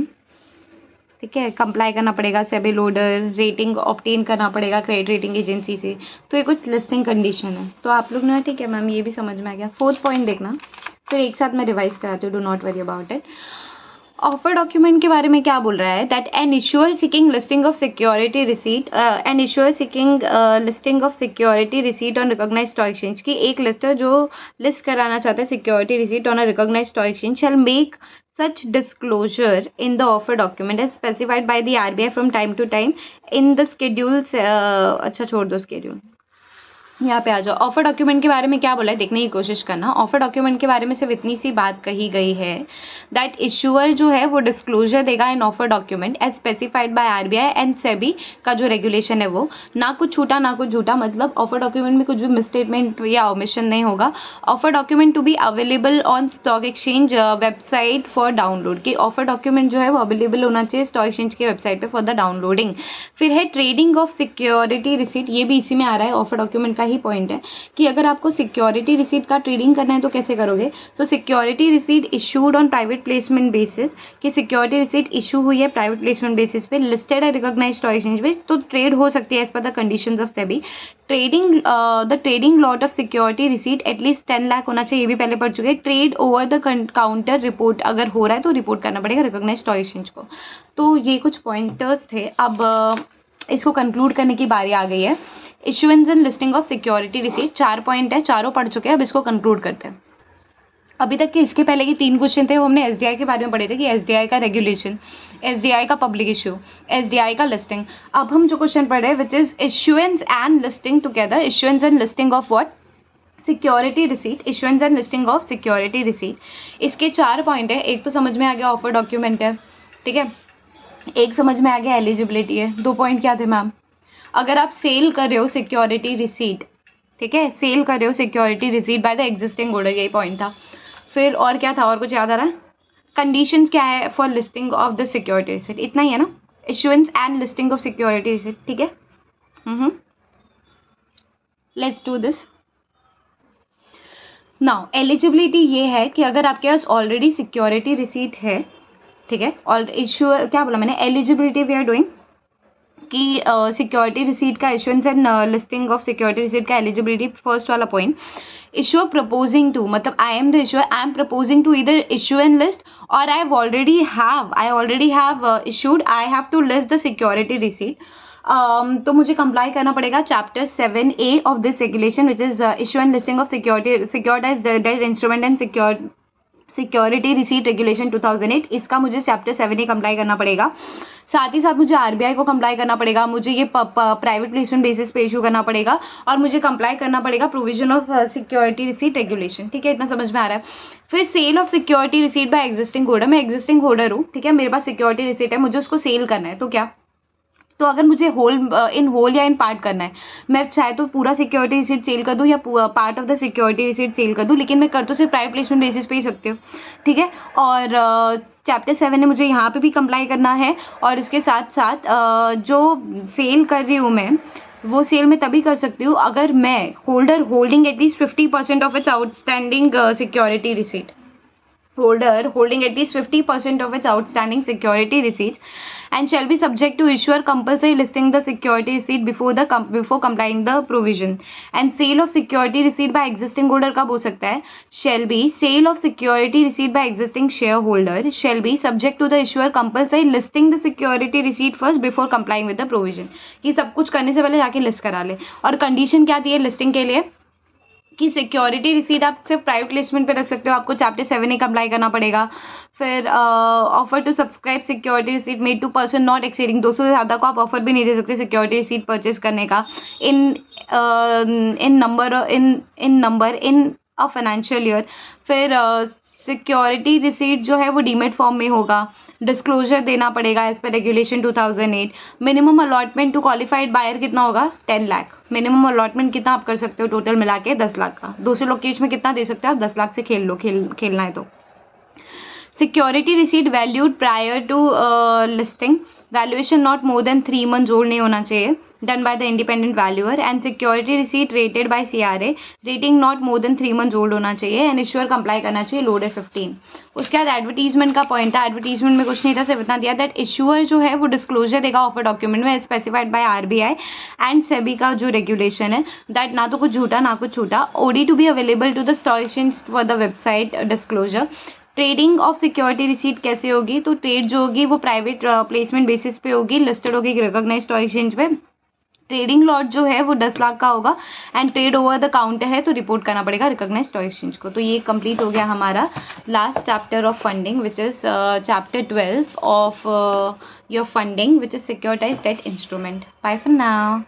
ठीक है. कंप्लाई करना पड़ेगा सेबी लोडर, रेटिंग ऑब्टेन करना पड़ेगा क्रेडिट रेटिंग एजेंसी से. तो ये कुछ लिस्टिंग कंडीशन है. तो आप लोग ना ठीक है मैम ये भी समझ में आ गया. फोर्थ पॉइंट देखना, फिर एक साथ मैं रिवाइज कराती हूँ, do not worry about it. Offer document के बारे में क्या बोल रहा है that an issuer seeking listing of security receipt, an issuer seeking listing of security receipt on recognised stock exchange, की एक लिस्टर जो लिस्ट कराना चाहता है security receipt on a recognised stock exchange shall make such disclosure in the offer document as specified by the RBI from time to time in the schedules. अच्छा छोड़ दो schedule, यहाँ पे आ जाओ. ऑफर डॉक्यूमेंट के बारे में क्या बोला है देखने की कोशिश करना. ऑफर डॉक्यूमेंट के बारे में सिर्फ इतनी सी बात कही गई है दैट इशूअर जो है वो डिस्क्लोजर देगा in offer document as specified by RBI and SEBI का जो रेगुलेशन है वो, ना कुछ छूटा ना कुछ झूठा. मतलब ऑफर डॉक्यूमेंट में कुछ भी मिसस्टेटमेंट या ओमिशन नहीं होगा. Offer document to be available on stock exchange website for download, की ऑफर डॉक्यूमेंट जो है वो अवेलेबल होना चाहिए स्टॉक एक्सचेंज के वेबसाइट पर फॉर द डाउनलोडिंग. फिर है ट्रेडिंग ऑफ सिक्योरिटी रिसीट, ये भी इसी में आ रहा है, ऑफर डॉक्यूमेंट का ही पॉइंट है कि अगर आपको सिक्योरिटी रिसीट का ट्रेडिंग करना है तो कैसे करोगे. So security receipt issued on private placement basis, कि सिक्योरिटी रिसीट इशू हुई है प्राइवेट प्लेसमेंट बेसिस पे, लिस्टेड है रिकॉग्नाइज्ड स्टॉक एक्सचेंज पे, तो ट्रेड हो सकती है as per the conditions of SEBI. Trading the trading lot of security receipt at least 10 lakh होना चाहिए, ये भी पहले पढ़ चुके हैं. Trade over the counter report अगर हो रहा है तो रिपोर्ट करना पड़ेगा रिकॉग्नाइज्ड स्टॉक एक्सचेंज को. तो ये कुछ पॉइंटर्स थे. अब इसको कंक्लूड करने की बारी आ गई है. Issuance and listing of security receipt 4 point है, चारों पढ़ चुके हैं. अब इसको कंक्लूड करते हैं. अभी तक के इसके पहले के 3 क्वेश्चन थे वो हमने एसडीआई के बारे में पढ़े थे कि एसडीआई का रेगुलेशन, एसडीआई का पब्लिक इशू, एसडीआई का लिस्टिंग. अब हम जो क्वेश्चन पढ़ रहे हैं which is issuance and listing together. Issuance and listing of what? Security receipt. Issuance and listing of security receipt. इसके 4 पॉइंट है. एक तो समझ में आ गया ऑफर डॉक्यूमेंट है, ठीक है. एक समझ में आ गया एलिजिबिलिटी है. 2 पॉइंट क्या थे मैम? अगर आप सेल कर रहे हो सिक्योरिटी रिसीट, ठीक है, सेल कर रहे हो security receipt by the existing holder, यही पॉइंट था. फिर और क्या था, और कुछ याद आ रहा है? कंडीशंस क्या है for listing of the security receipt, इतना ही है ना. Issuance and listing of security receipt, ठीक है. Let's do this now. Eligibility ये है कि अगर आपके पास ऑलरेडी सिक्योरिटी रिसीट है, ठीक है, और इशू क्या बोला मैंने, एलिजिबिलिटी वी आर डूइंग कि सिक्योरिटी रिसीट का issuance and listing of security receipt का एलिजिबिलिटी, फर्स्ट वाला पॉइंट, issuer proposing to, मतलब I am the issuer, I am proposing to either issue and list, or I already have issued, I have to list the security receipt. तो मुझे comply करना पड़ेगा chapter 7A of this regulation which is issue and listing of सिक्योरिटाइज्ड debt instrument and security receipt regulation 2008. इसका मुझे chapter 7A comply करना पड़ेगा. साथ ही साथ मुझे RBI को कंप्लाई करना पड़ेगा, मुझे ये प्राइवेट प्लेसमेंट बेसिस पे इशू करना पड़ेगा, और मुझे कंप्लाई करना पड़ेगा provision of security receipt regulation. ठीक है, इतना समझ में आ रहा है. फिर sale of security receipt by existing holder. मैं एग्जिस्टिंग होल्डर हूँ, ठीक है, मेरे पास सिक्योरिटी रिसीट है, मुझे उसको सेल करना है. तो क्या, तो अगर मुझे इन होल या इन पार्ट करना है, मैं चाहे तो पूरा सिक्योरिटी रिसीट सेल कर दूँ या part of the security receipt sale कर दूँ, लेकिन मैं कर तो सिर्फ प्राइवेट प्लेसमेंट बेसिस पे ही सकती हूँ. ठीक है, और चैप्टर 7 में मुझे यहाँ पे भी कंप्लाई करना है, और इसके साथ साथ जो सेल कर रही हूँ मैं, वो सेल मैं तभी कर सकती हूँ अगर मैं holding at least 50% of its outstanding security receipt. Holder holding at least 50% of its outstanding security receipts and shall be subject to issuer compulsory listing the security receipt before complying the provision. And sale of security receipt by existing holder कब हो सकता है? Shall be sale of security receipt by existing shareholder shall be subject to the issuer compulsory listing the security receipt first before complying with the provision. कि सब कुछ करने से पहले जाके लिस्ट करा ले. और कंडीशन क्या दी है लिस्टिंग के लिए कि सिक्योरिटी रिसीट आप सिर्फ प्राइवेट प्लेसमेंट पे रख सकते हो, आपको चैप्टर 7A अप्लाई करना पड़ेगा. फिर offer to subscribe security receipt made to person not exceeding, 200 से ज़्यादा को आप ऑफर भी नहीं दे सकते सिक्योरिटी रिसीट परचेज करने का in number in a financial year. फिर सिक्योरिटी रिसीट जो है वो डीमेट फॉर्म में होगा. डिस्क्लोजर देना पड़ेगा as per regulation 2008. Minimum allotment to qualified buyer कितना होगा? 10 लाख. मिनिमम अलॉटमेंट कितना आप कर सकते हो टोटल मिला के? 10 लाख का. 200 लोग के में कितना दे सकते हो आप? 10 लाख से खेलना है तो. Security receipt valued prior to listing, valuation not more than 3 months old नहीं होना चाहिए, done by the independent valuer. And security receipt rated by CRA, rating not more than 3 months old होना चाहिए. एंड इश्यूअर कंप्लाई करना चाहिए loaded 15. उसके बाद advertisement का पॉइंट था. एडवर्टीजमेंट में कुछ नहीं था, सिर्फ इतना दिया दैट इश्यूअर जो है वो डिस्क्लोजर देगा ऑफर डॉक्यूमेंट में specified by RBI and SEBI का जो रेगुलेशन है, दैट ना तो कुछ झूठा ना कुछ छूटा. OD to be available to the stock exchange for the website disclosure. Trading of security receipt कैसे होगी? तो ट्रेड जो होगी वो प्राइवेट प्लेसमेंट बेसिस पे होगी, लिस्टेड होगी रिकॉग्नाइज्ड स्टॉक एक्सचेंज पे. ट्रेडिंग लॉट जो है वो 10 लाख का होगा and trade over the counter है तो रिपोर्ट करना पड़ेगा रिकॉग्नाइज्ड स्टॉक एक्सचेंज को. तो ये कंप्लीट हो गया हमारा last chapter of funding which is chapter 12 of your funding which is securitised debt instrument. Bye for now.